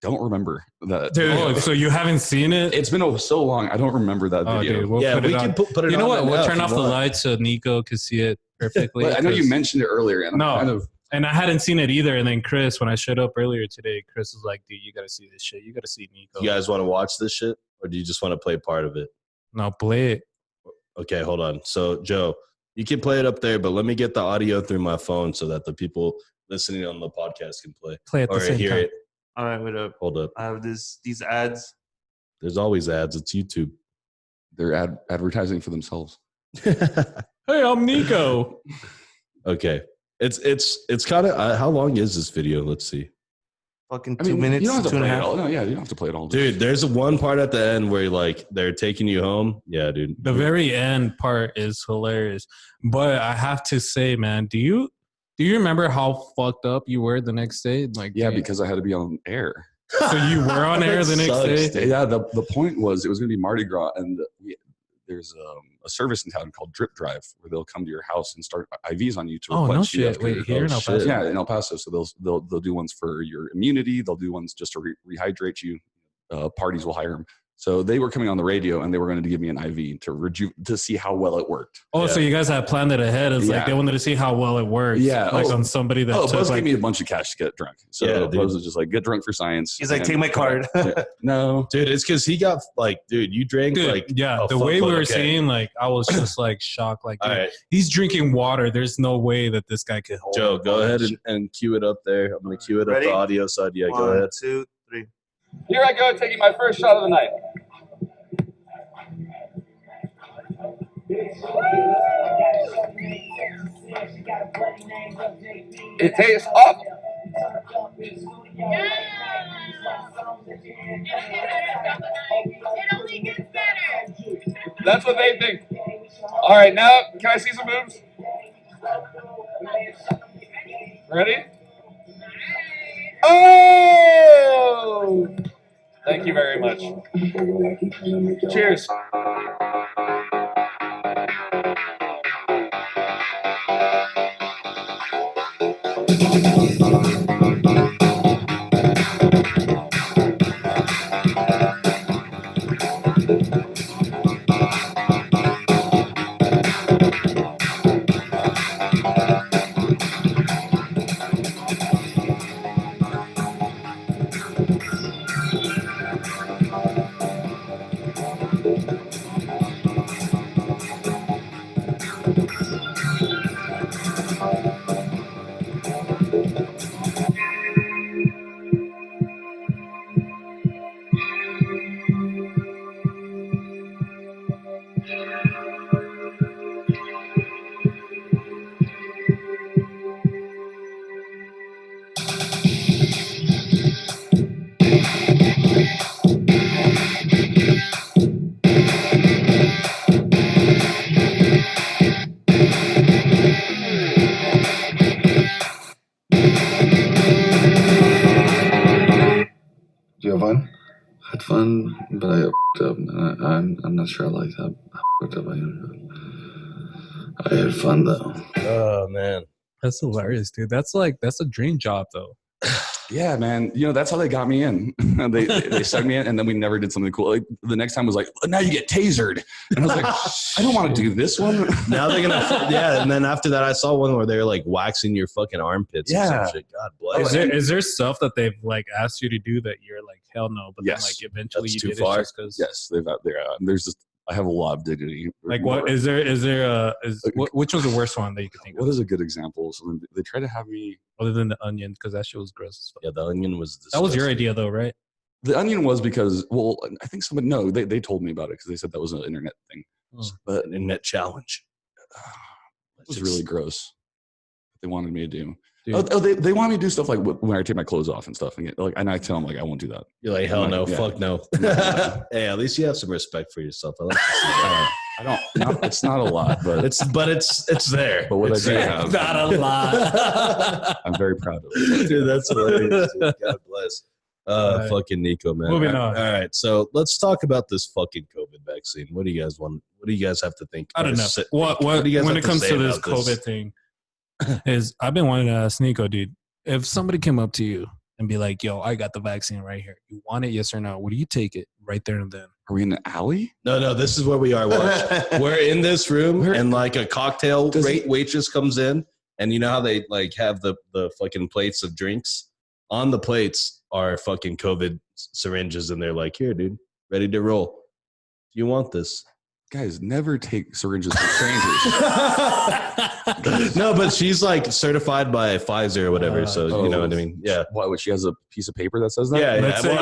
don't remember that. Dude, oh, so you haven't seen it? It's been so long. I don't remember that video. Dude, we'll yeah, put we it can on. put it. You know on what? We'll now turn if off you the want. lights so Nico can see it perfectly. But I know you 'cause- mentioned it earlier, and No. I'm kind of. And I hadn't seen it either. And then Chris, when I showed up earlier today, Chris was like, dude, you got to see this shit. You got to see Nico. You guys want to watch this shit, or do you just want to play part of it? No, play it. Okay, hold on. So, Joe, you can play it up there, but let me get the audio through my phone so that the people listening on the podcast can play Play at the or same hear time. it. All right, wait up. Hold up. I have these ads. There's always ads. It's YouTube. They're advertising for themselves. Hey, I'm Nico. Okay. It's kind of how long is this video? Let's see. Fucking I 2 mean, minutes, you don't have to 2.5. play it all. No, yeah, you don't have to play it all. Dude, there's one part at the end where like they're taking you home. Yeah, dude. The very end part is hilarious. But I have to say, man, do you remember how fucked up you were the next day? Like, Yeah, dude, because I had to be on air. so you were on air the That next day? sucks, dude. Yeah, the point was it was going to be Mardi Gras, and there's a service in town called Drip Drive where they'll come to your house and start IVs on you to Oh, no replenish you shit. after- Wait, here in El shit. Paso? Yeah, in El Paso. So they'll do ones for your immunity. They'll do ones just to rehydrate you. Parties will hire them. So they were coming on the radio and they were going to give me an IV to see how well it worked. Oh, so you guys had planned it ahead. It's like Yeah. they wanted to see how well it works. Yeah. Like Oh. on somebody that took Buzz like, gave me a bunch of cash to get drunk. So Yeah, dude. Buzz was just like, get drunk for science. He's like, And- take my card. Yeah. No. Dude, it's because he got like, dude, you drank dude, like. yeah, a the way we fuckload. were Okay. saying, like, I was just like shocked. Like, All dude, right, he's drinking water. There's no way that this guy could hold Joe, it. go ahead and cue it up there. I'm gonna cue it up Ready? the audio side. Yeah, go 1, ahead. 2, 3. Here I go, taking my first shot of the night. It tastes awful. It only gets better. That's what they think. All right, now can I see some moves? Ready? Oh! Thank you very much. Cheers. Do you have fun? Had fun, but I f***ed up. I'm not sure I like that. I f***ed up. I had fun though. Oh man, That's hilarious, dude. That's a dream job, though. Yeah, man. You know, that's how they got me in. they stuck me in, and then we never did something cool. Like the next time was like, now you get tasered. And I was like, I don't want to do this one. now they're gonna yeah. And then after that, I saw one where they're like waxing your fucking armpits. Yeah. Or some shit. God bless. Is there stuff that they've like asked you to do that you're like hell no, but Yes. then like eventually That's you too did far. it just because? Yes, there's just I have a lot of dignity. Like what is there which was the worst one that you could think What of is a good example? So they try to have me. other than the onion because that shit was gross as fuck. Yeah, the onion was. That was your disgusting. idea though, right? The onion was because, well, I think they told me about it because they said that was an internet thing. Oh. But An internet challenge. it was really gross. What they wanted me to do. Dude. They want me to do stuff like when I take my clothes off and stuff, and I tell them like I won't do that. You're like, hell no, Yeah. fuck no. Hey, at least you have some respect for yourself. I like to see that. I don't. It's not a lot, but It's there. But what It's I do there. have, Not a lot. I'm very proud of it. Dude, that's hilarious. Dude. God bless. Fucking Nico, man. Moving on. All right, so let's talk about this fucking COVID vaccine. What do you guys want? What do you guys have to think? I don't know. What do you guys when have it comes say to this about COVID thing, is I've been wanting to ask Nico, dude, if somebody came up to you and be like, yo, I got the vaccine right here. You want it, yes or no? Would you take it right there and then? Are we in an alley? No, this is where we are. Watch. We're in this room, and like a cocktail waitress comes in, and you know how they like have the fucking plates of drinks? On the plates are fucking COVID syringes, and they're like, here, dude, ready to roll. Do you want this? Guys, never take syringes from strangers. No, but she's like certified by Pfizer or whatever, so you know what I mean? Yeah. What, she has a piece of paper that says that? Yeah, Let's say-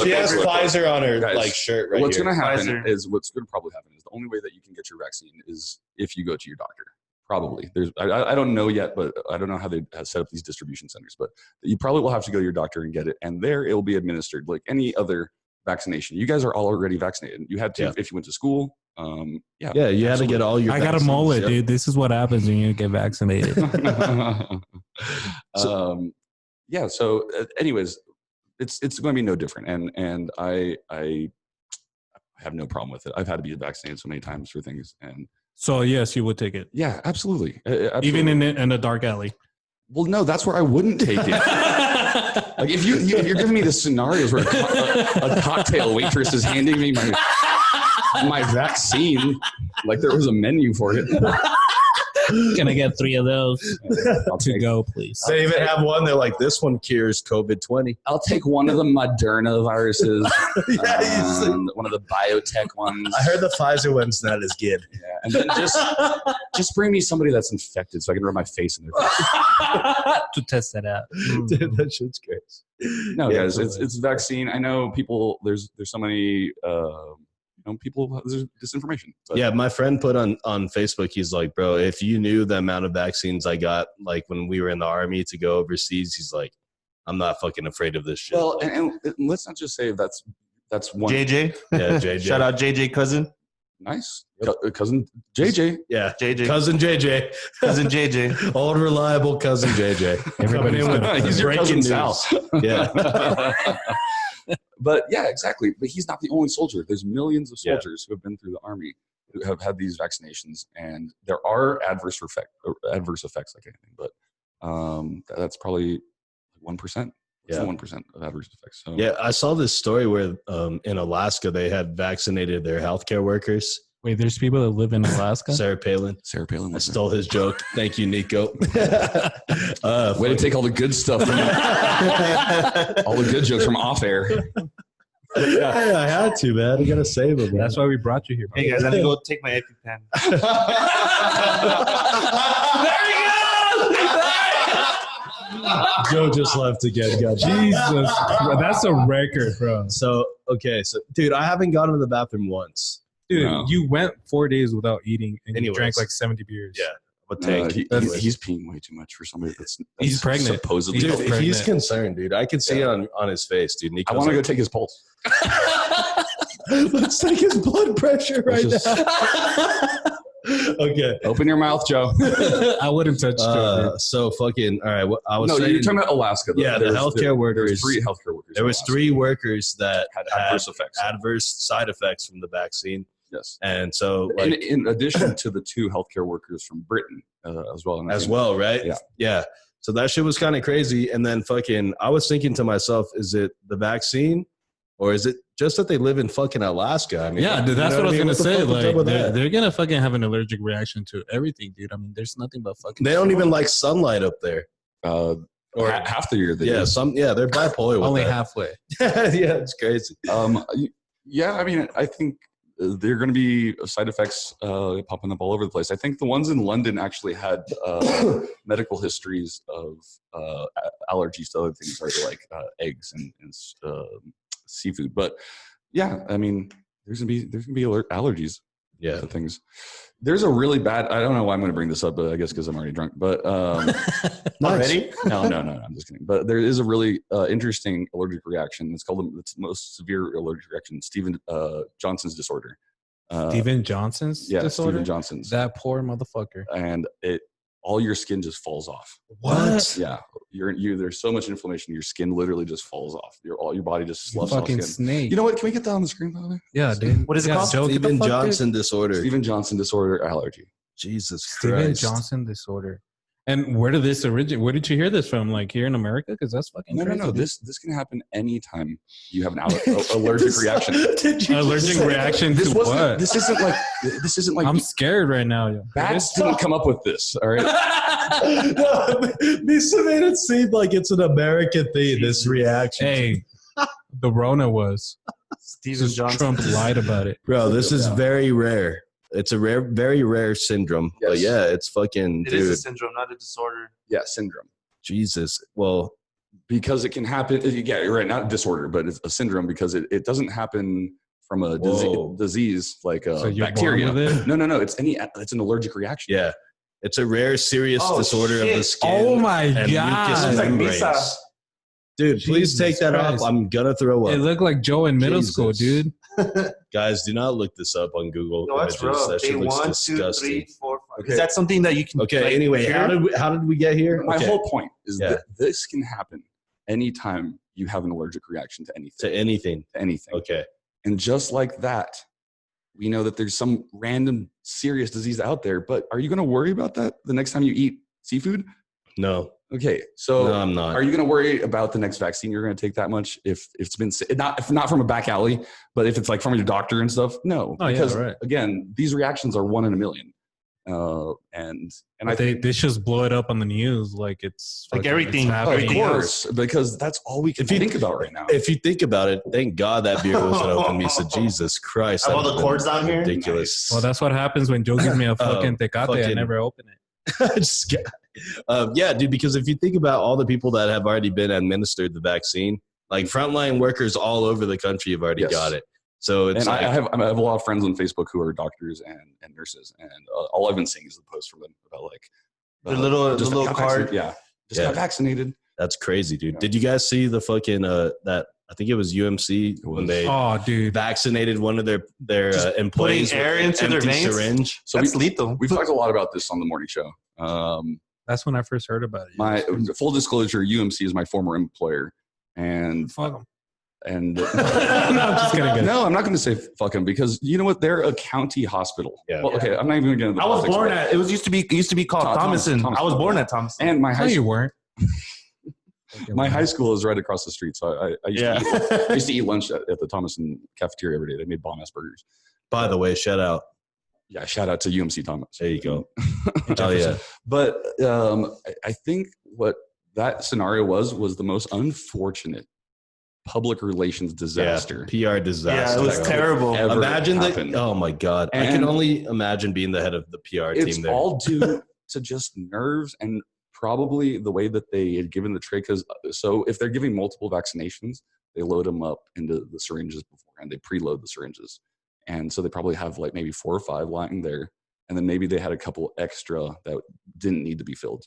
she has look. Pfizer on her Guys, like shirt right what's here. going to happen Pfizer. is what's going to probably happen is the only way that you can get your vaccine is if you go to your doctor. Probably. I don't know yet, but I don't know how they have set up these distribution centers, but you probably will have to go to your doctor and get it. And there it will be administered like any other vaccination. You guys are all already vaccinated. You had to, if you went to school. Yeah, you had to get all your I got a vaccines, mullet, yep. dude. This is what happens when you get vaccinated. Yeah. So anyways, it's going to be no different. And I have no problem with it. I've had to be vaccinated so many times for things. And So, yes, you would take it. yeah, absolutely. Absolutely. Even in a dark alley. Well, no, that's where I wouldn't take it. Like if you're giving me the scenarios where a cocktail waitress is handing me my vaccine, like there was a menu for it. Can I get 3 of those I'll to take, go, please? They even have one. They're like, this one cures COVID-20. I'll take one of the Moderna viruses. Yeah, and one of the biotech ones. I heard the Pfizer one's not as good. Yeah, and then just bring me somebody that's infected so I can rub my face in their face. To test that out. Dude, that shit's great. No, Yeah, guys, it's vaccine. I know people. There's so many. People. There's disinformation. But Yeah, my friend put on Facebook, he's like, bro, if you knew the amount of vaccines I got, like when we were in the army to go overseas, he's like, I'm not fucking afraid of this shit. Well, and let's not just say that's one. JJ. Yeah, JJ. Shout out JJ cousin. Nice. Cousin JJ. Yeah, JJ. cousin JJ. Cousin JJ. Old reliable cousin JJ. Everybody's Coming in got with He's your breaking cousin news. Sal. Yeah. But yeah, exactly. But he's not the only soldier. There's millions of Yeah. soldiers who have been through the army who have had these vaccinations, and there are adverse effects like anything. But that's probably 1%. Yeah. 1% of adverse effects. So. Yeah, I saw this story where in Alaska they had vaccinated their healthcare workers. Wait, there's people that live in Alaska? Sarah Palin. Sarah Palin. I stole his joke. Thank you, Nico. Way to take all the good stuff, all the good jokes from off air. Yeah, I had to, man. I gotta save him. That's why we brought you here. Bro. Hey guys, I need to go take my EpiPen. Joe just left again. God. Jesus. That's a record, bro. So dude, I haven't gone to the bathroom once. Dude, No. you went 4 days without eating and you Anyways. drank like 70 beers. Yeah, but tank. He's peeing way too much for somebody that's He's pregnant. Supposedly. Dude, pregnant. he's concerned, dude. I can see it on his face, dude. Nico's I want to go like, take his pulse. let's take his blood pressure right Let's just- now. Okay. Open your mouth, Joe. I wouldn't touch Joe. So fucking all right. What I was No, saying, you're talking about Alaska. Though. yeah, the healthcare workers. 3 healthcare workers. There in was Alaska 3 workers that had adverse effects. adverse side effects from the vaccine, Yes. and so like, In addition to the 2 healthcare workers from Britain as well. And I as think- well, right? Yeah. So that shit was kind of crazy. And then fucking, I was thinking to myself, is it the vaccine, or is it just that they live in fucking Alaska? I mean, Yeah, dude, that's you know what I was mean? gonna What the say. fuck was up Like, with that? they're gonna fucking have an allergic reaction to everything, dude. I mean, there's nothing but fucking. They don't even like sunlight up there. Or half the year. They Yeah, do. they're bipolar. With only that. halfway. Yeah, it's crazy. Yeah, I mean, I think there are going to be side effects popping up all over the place. I think the ones in London actually had medical histories of allergies to other things, like eggs and seafood. But yeah, I mean, there's gonna be allergies. Yeah. To things. There's a really bad. I don't know why I'm going to bring this up, but I guess because I'm already drunk. But Already? no, I'm just kidding. But there is a really interesting allergic reaction. It's called the most severe allergic reaction, Stephen Johnson's disorder. Steven Johnson's Yeah, disorder? Stephen Johnson's. That poor motherfucker. And all your skin just falls off. What? Yeah. there's so much inflammation, your skin literally just falls off. Your body just sloughs off Fucking skin. snake. You know what? Can we get that on the screen, by the way? Yeah, dude. What is it called? Joe, get the Steven fuck, Johnson disorder. Steven Johnson disorder allergy. Jesus Steven Christ. Johnson disorder. And where did this originate? Where did you hear this from? Like here in America? Because that's fucking No. crazy. This can happen anytime you have an allergic reaction. Allergic reaction to what? This isn't like. I'm scared right now. Yo. Bats didn't come up with this. All right. No, Lisa made it seem like it's an American thing. This reaction. Hey, the Rona was. Steven Johnson. Trump lied about it. Bro, this is very rare. It's a very rare syndrome. Yes. But yeah, it's fucking, It dude. is a syndrome, not a disorder. Yeah, syndrome. Jesus. Well, Because it can happen. Yeah, you're right. Not a disorder, but it's a syndrome because it doesn't happen from a disease like So you're bacteria. born with it? No. It's an allergic reaction. yeah. It's a rare, serious Oh, disorder of the shit. skin. Oh my and God. mucus Sounds like membranes. Misa. Dude, please Jesus take that Christ. off. I'm gonna throw up. It looked like Joe in middle school, Jesus. dude. Guys, do not look this up on Google No, that's Images. rough. That Day shit looks 1, 2, disgusting. 3, 4, 5. Okay. Is that something that you can? Okay. like, Anyway, cure? how did we get here? My Okay. whole point is Yeah. that this can happen anytime you have an allergic reaction to anything. To anything. Okay. And just like that, we know that there's some random serious disease out there. But are you going to worry about that the next time you eat seafood? No. Okay, so No, I'm not. Are you going to worry about the next vaccine you're going to take that much if it's been not from a back alley, but if it's like from your doctor and stuff? No, Oh, yeah, because right. again, these reactions are 1 in a million, and I think They just blow it up on the news like it's Like fucking- everything. it's of happening. everything course because that's all we can If you- think about right now. If you think about it, thank God that beer wasn't open. Me, so Jesus Christ, Have all that the would've cords been down here? ridiculous. Well, that's what happens when Joe gives me a fucking Tecate. I fucking- never open it. Just get- yeah, dude. Because if you think about all the people that have already been administered the vaccine, like frontline workers all over the country have already Yes. got it. So it's And like, I have a lot of friends on Facebook who are doctors and nurses, and all I've been seeing is the posts from them about like The little got card. vaccinated. Yeah, just Yeah. got vaccinated. that's crazy, dude. Yeah. Did you guys see the fucking that? I think it was UMC when they Oh, dude. vaccinated one of their Just employees putting air with an into their empty veins? syringe. So That's lethal. we've talked a lot about this on the morning show. That's when I first heard about it. My full disclosure, UMC is my former employer, and Fuck 'em. and No, I'm just kidding, guys. no, I'm not going to say fuck them because you know what? They're a county hospital. Yeah. Well, okay, I'm not even going to get into the I was politics, born but- at. It used to be called Thomason. Thomason. I was born at Thomason. and my No, high you school. weren't. My high school is right across the street, so I used, Yeah. I used to eat lunch at the Thomason cafeteria every day. They made bomb-ass burgers. By the way, shout out. Yeah, shout out to UMC Thomas. There you go. Hell yeah. But I think what that scenario was the most unfortunate public relations disaster. Yeah, PR disaster. Yeah, it was bro. terrible. Ever Imagine that. happened. Oh my God. I And- can only imagine being the head of the PR It's team there. all due to just nerves and probably the way that they had given the trade. Because so if they're giving multiple vaccinations, they load them up into the syringes beforehand. They preload the syringes. And so they probably have like maybe 4 or 5 lying there. And then maybe they had a couple extra that didn't need to be filled.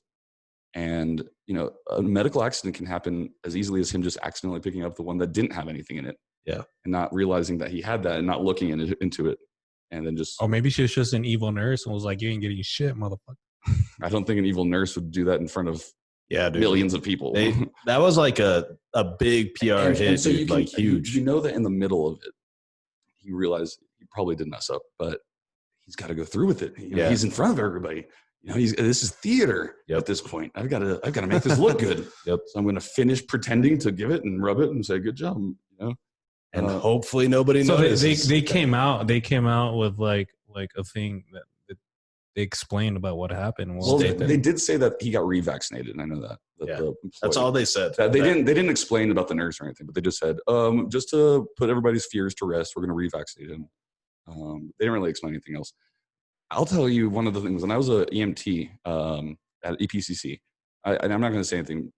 And, you know, a medical accident can happen as easily as him just accidentally picking up the one that didn't have anything in it. Yeah. And not realizing that he had that and not looking into it. And then just, Oh, maybe she was just an evil nurse and was like, "You ain't getting shit, motherfucker." I don't think an evil nurse would do that in front of Yeah, dude. millions of people. That was like a big PR hit, so dude. you can, Like huge. You know that in the middle of it, he realized he probably did mess up, but he's got to go through with it. You know, Yeah. he's in front of everybody. You know, this is theater at this point. I've got to make this look good. Yep. So I'm going to finish pretending to give it and rub it and say good job. You know, And hopefully nobody So notices. they came out with like a thing that they explained about what happened. well, they did say that he got revaccinated. I know that. Yeah. the That's employee- all they said. They didn't explain about the nurse or anything, but they just said, just to put everybody's fears to rest, we're going to revaccinate him. They didn't really explain anything else. I'll tell you one of the things. When I was a EMT at EPCC, and I'm not going to say anything,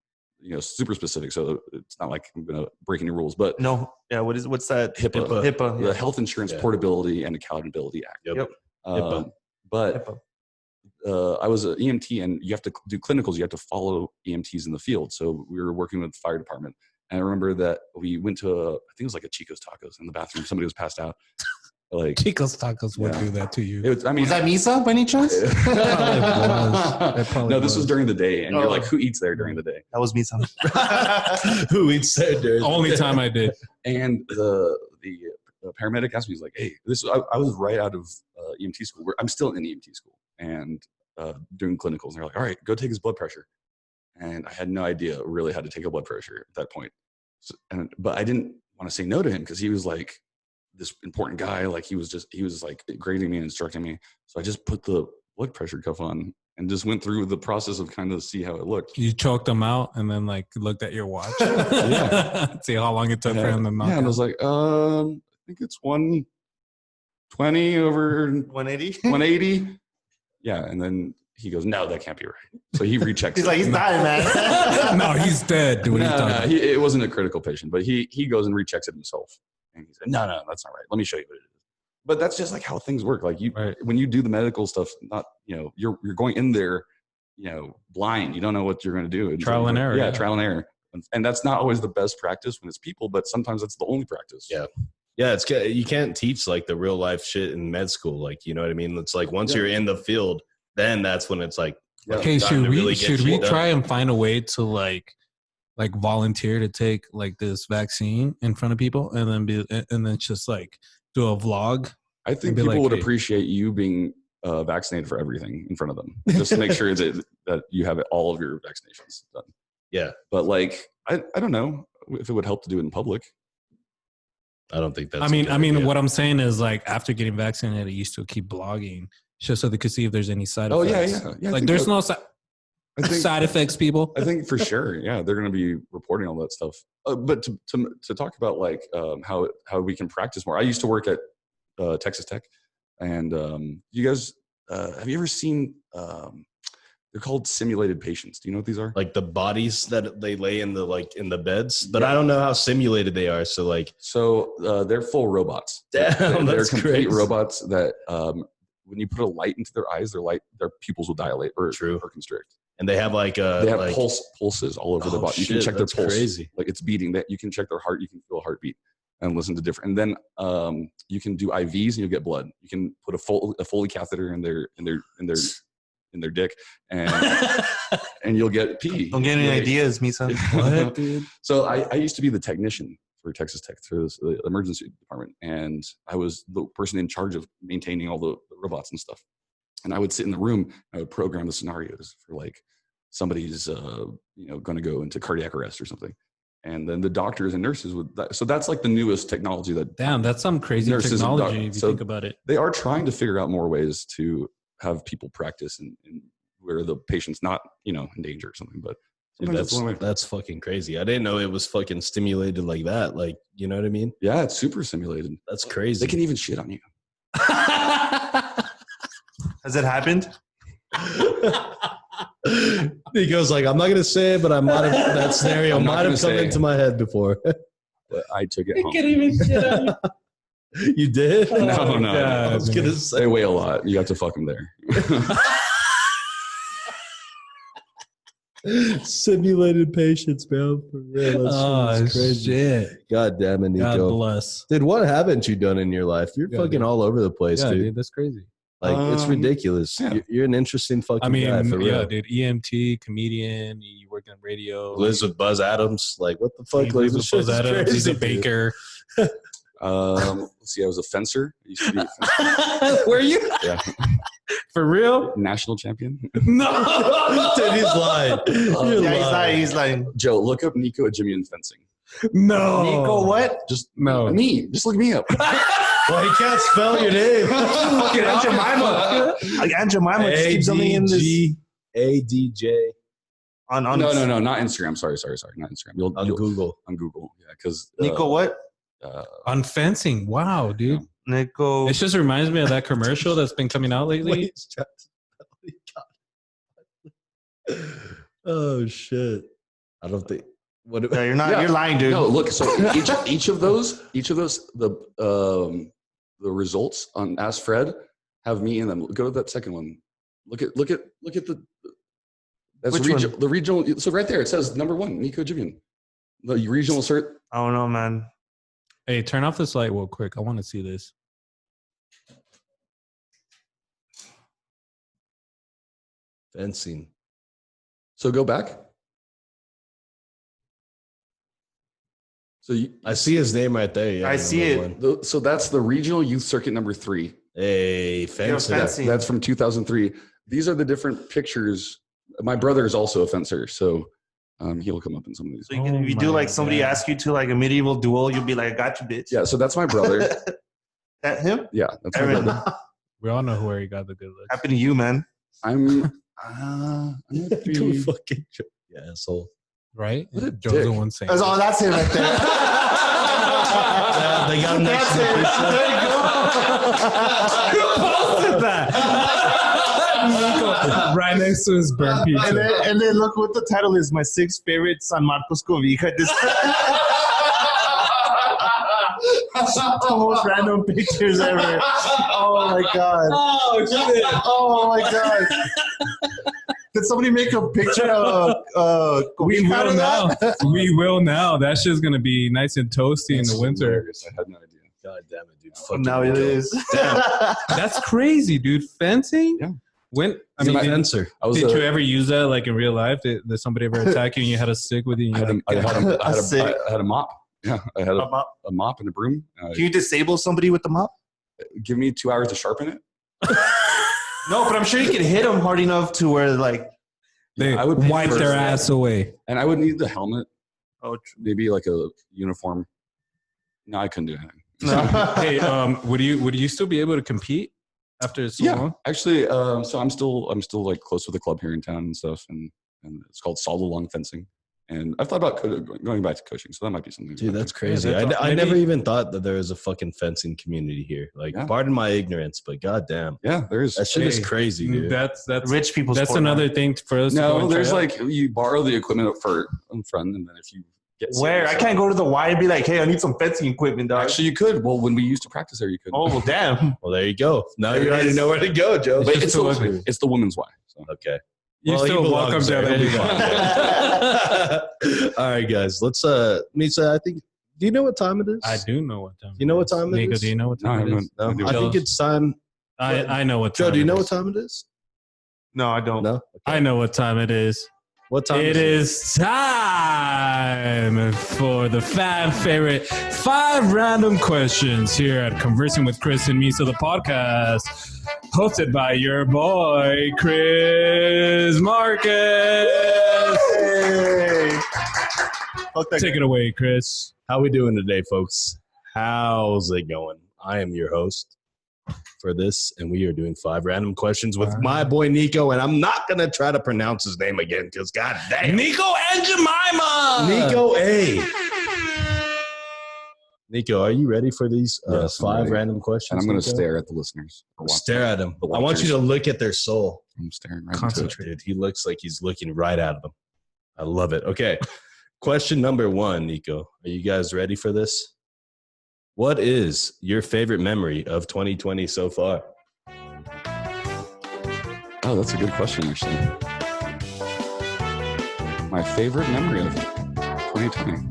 super specific, so it's not like I'm going to break any rules. But No. Yeah. What's that? HIPAA. HIPAA. The Yeah. Health Insurance Portability and Accountability Act. Yep. Um, but HIPAA. I was an EMT, and you have to do clinicals. You have to follow EMTs in the field. So we were working with the fire department, and I remember that we went to I think it was like a Chico's Tacos in the bathroom. Somebody was passed out. Like Chico's Tacos would do that to you. Was that Misa by any chance? No, this was during the day, and you're like, who eats there during the day? That was Misa. Who eats there during the Only day? time I did. And the paramedic asked me, he's like, hey, I was right out of EMT school. I'm still in EMT school and doing clinicals. And they're like, all right, go take his blood pressure. And I had no idea really how to take a blood pressure at that point. But I didn't want to say no to him because he was like this important guy. Like he was like grading me and instructing me. So I just put the blood pressure cuff on and just went through the process of kind of see how it looked. You choked him out and then like looked at your watch. Yeah. See how long it took for him to knock out. And I was like, I think it's 120 over 180. 180. Yeah. And then he goes, no, that can't be right. So he rechecks. He's like, he's dying, man. No, he's dead. It wasn't a critical patient, but he goes and rechecks it himself. And he said, no, that's not right. Let me show you what it is. But that's just like how things work. Like when you do the medical stuff, you're going in there, blind. You don't know what you're going to do. Trial and error. Yeah, trial and error. And that's not always the best practice when it's people, but sometimes that's the only practice. Yeah. Yeah, you can't teach like the real life shit in med school. Like, you know what I mean? It's like once you're in the field, then that's when it's like, okay, should we try and find a way to like volunteer to take like this vaccine in front of people and then just like do a vlog? I think people would appreciate you being vaccinated for everything in front of them, just to make sure that you have all of your vaccinations done. Yeah, but like I don't know if it would help to do it in public. I don't think that's. I mean, what I'm saying is like after getting vaccinated, you still keep blogging just so they could see if there's any side effects. Yeah. Like there's no side effects, people. I think for sure, yeah, they're going to be reporting all that stuff. But to talk about like how we can practice more. I used to work at Texas Tech, and you guys have you ever seen? They're called simulated patients. Do you know what these are? Like the bodies that they lay in the beds, but I don't know how simulated they are. So they're full robots. Damn, they're that's complete crazy. robots that when you put a light into their eyes, their pupils will dilate or constrict. And they have pulses all over the body. You can check their pulse. Crazy. Like it's beating. That you can check their heart. You can feel a heartbeat and listen to different. And then you can do IVs and you'll get blood. You can put a Foley catheter in their dick and you'll get pee. Don't get any ideas, Misa. What, dude? So I used to be the technician for Texas Tech through the emergency department, and I was the person in charge of maintaining all the robots and stuff. And I would sit in the room. I would program the scenarios for like somebody's going to go into cardiac arrest or something, and then the doctors and nurses would. So that's like the newest technology that. Damn, that's some crazy technology if you think about it. They are trying to figure out more ways to have people practice and where the patient's not in danger or something. But that's fucking crazy. I didn't know it was fucking stimulated like that. Like, you know what I mean? Yeah, it's super simulated. That's crazy. They can even shit on you. Has it happened? He goes like, I'm not gonna say it, but that scenario might have come into my head before. But I took it home. Can't even shit on you. You did? No. I was gonna say. They weigh a lot. You have to fuck them there. Simulated patients, bro. For real. That's crazy. Shit. God damn it, Nico. God bless. Dude, what haven't you done in your life? You're fucking all over the place, dude. That's crazy. Like, it's ridiculous. Yeah. You're an interesting fucking guy, for real. Yeah, dude. EMT, comedian, you work on radio. Lives with Buzz Adams. Like, what the fuck? He lives with Buzz Adams. He's a Crazy, baker. Let's see, I was a fencer. I used to be a fencer. Were you? Yeah. For real? National champion. No. Dude, he's lying. He's lying. Joe, look up Nico Adjemian fencing. No. Nico, what? Just No. me. Just look me up. Well, he can't spell your name. Fucking Aunt Jemima. Like Aunt Jemima just keeps something in this. ADJ. On No, not Instagram. Sorry, not Instagram. On Google. On Google, yeah, because Nico, what? On fencing. Wow, dude. Nico. It just reminds me of that commercial that's been coming out lately. Oh shit! I don't think. What? Yeah, you're not. Yeah. You're lying, dude. No, look. So each of those, the results on Ask Fred have me in them. Go to that second one. Look at the. That's the regional. So right there it says number 1, Nico Adjemian. The regional cert. I don't know, man. Hey, turn off this light real quick. I want to see this. Fencing. So go back. So I see his name right there. Yeah, I see it. So that's the regional youth circuit number 3. Hey, fencing. fencing. That's from 2003. These are the different pictures. My brother is also a fencer, so he'll come up in some of these. So if you do like somebody ask you to like a medieval duel, you'll be like, I got you, bitch. Yeah, so that's my brother. That him? Yeah, that's my Aaron. brother. We all know where he got the good looks. Happened to you, man. I'm gonna Dude, be, fucking yeah, asshole. Right? What a Joe's dick. the one saying. That's it right there. They got him next to the picture. There you go. Who posted that? Right next to his burnt pizza. And then look what the title is. My 6 favorite San Marcos Cobija. This the most random pictures ever. Oh my god. Oh, shit. Oh my god. Did somebody make a picture of We Cobija will of now. that? We will now. That shit's going to be nice and toasty in the winter. hilarious. I had no idea. God damn it, dude. Fucking Now it is. That's crazy, dude. Fencing? Yeah. When I He's mean, a fencer. I was did you ever use that like in real life? Did somebody ever attack you and you had a stick with you? I And had Sick. I had a mop. Yeah, I had a mop and a broom. Can you disable somebody with the mop? Give me 2 hours to sharpen it. No, but I'm sure you could hit them hard enough to where like. they I would pay wipe for their that. ass away. And I would need the helmet, Oh, maybe like a uniform. No, I couldn't do anything. Hey, would you still be able to compete after so Yeah, long? actually, so I'm still like close with the club here in town and stuff, and it's called Solid Along Fencing. And I've thought about going back to coaching, so that might be something. Dude, that's crazy. Yeah, that's I maybe- never even thought that there was a fucking fencing community here. Like, Yeah. pardon my ignorance, but goddamn. Yeah, there is. That shit is Hey, crazy, dude. That's rich people. that's sport, another man. thing for us. to go No, and there's try out. like you borrow the equipment for front, and then if you get Where serious I can't go to the Y and be like, hey, I need some fencing equipment, dog. Actually, you could. Well, when we used to practice there, you could. Oh well, damn. Well, there you go. Now There you it already is. know where to go, Joe. but just it's too the, ugly. it's the women's Y. So. Okay. You Well, he still welcome belongs down there. He'll be anytime. fine. All right, guys. Let's Misa, I think, do you know what time it is? I do know what time. You know what time it Nico, is? do you know what No, time I it is? don't. No? I think it's time. I know what time. Joe, do you it know is. what time it is? No, I don't. No? I know what time it is. What time It is time for the fan favorite 5 random questions here at Conversing with Chris and Misa, the podcast, hosted by your boy, Chris Marcus. Hey. Fuck that Take guy. it away, Chris. How we doing today, folks? How's it going? I am your host for this, and we are doing 5 random questions with my boy Nico, and I'm not going to try to pronounce his name again because god damn. Nico Adjemian. Nico A. Nico, are you ready for these Yes, I'm 5 ready. random questions? And I'm going to Nico? stare at the listeners. Or watch Stare at them. the I want you to look at their soul. I'm staring right into it. Concentrate. Dude, he looks like he's looking right at them. I love it. Okay. Question number 1, Nico. Are you guys ready for this? What is your favorite memory of 2020 so far? Oh, that's a good question, actually. My favorite memory of 2020.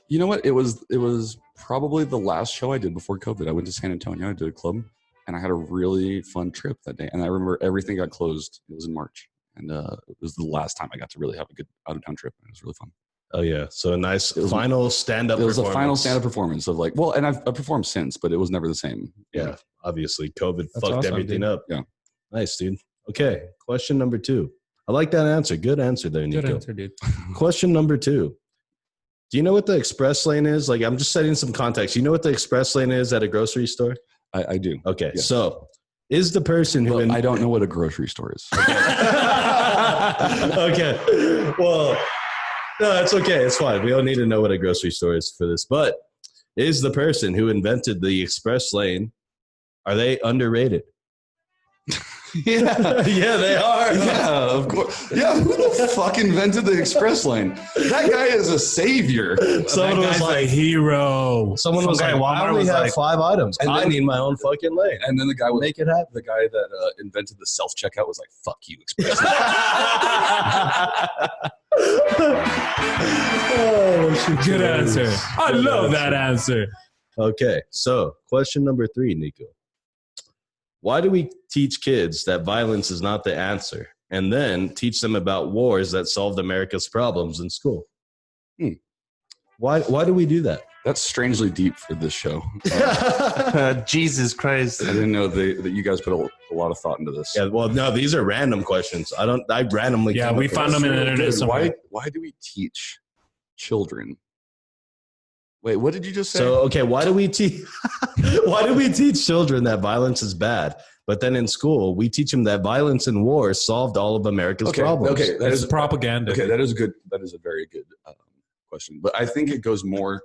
You know what? It was probably the last show I did before COVID. I went to San Antonio. I did a club, and I had a really fun trip that day. And I remember everything got closed. It was in March, and it was the last time I got to really have a good out of town trip. It was really fun. Oh, yeah. So a nice It was- final stand-up It was a performance. final stand-up performance of like, well, and I've performed since, but it was never the same. Yeah, obviously. COVID That's fucked awesome, everything dude. up. Yeah. Nice, dude. Okay. Question number 2. I like that answer. Good answer there, Nico. Good answer, dude. Question number 2. Do you know what the express lane is? Like, I'm just setting some context. You know what the express lane is at a grocery store? I do. Okay. Yes. So is the person who... Well, I don't know what a grocery store is. Okay. Well, no, it's okay. It's fine. We don't need to know what a grocery store is for this. But is the person who invented the express lane, are they underrated? Yeah. Yeah, they are. Yeah, of course. Yeah, who the fuck invented the express lane? That guy is a savior. Someone That was guy's like, a hero. someone Some was guy like, at I Walmart only was have like- 5 items. And I then- need my own fucking lane. And then the guy Make it happen. the guy that invented the self checkout was like, "Fuck you, express." Good answer. I love that answer. Okay, so question number 3, Nico. Why do we teach kids that violence is not the answer and then teach them about wars that solved America's problems in school? Why do we do that? That's strangely deep for this show. Jesus Christ. I didn't know that you guys put a lot of thought into this. Yeah, well, no, these are random questions. I randomly. Yeah, we found them in the internet somewhere. Why do we teach children? Wait, what did you just say? So, okay, why do we teach children that violence is bad? But then in school, we teach them that violence and war solved all of America's problems. Okay, that is propaganda. Okay, that is good. That is a very good question. But I think it goes more.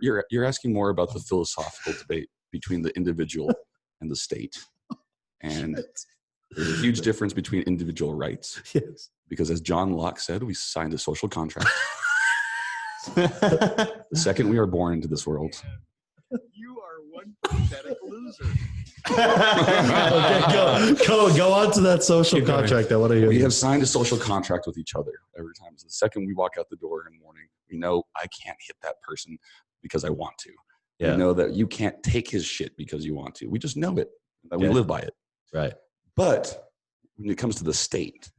You're asking more about the philosophical debate between the individual and the state, and there's a huge difference between individual rights. Yes, because as John Locke said, we signed a social contract. The second we are born into this world. You are one pathetic loser. Okay, go on to that social contract. I want to hear. We have signed a social contract with each other every time. So the second we walk out the door in the morning, we know I can't hit that person because I want to. Yeah. We know that you can't take his shit because you want to. We just know it. That we live by it. Right. But when it comes to the state,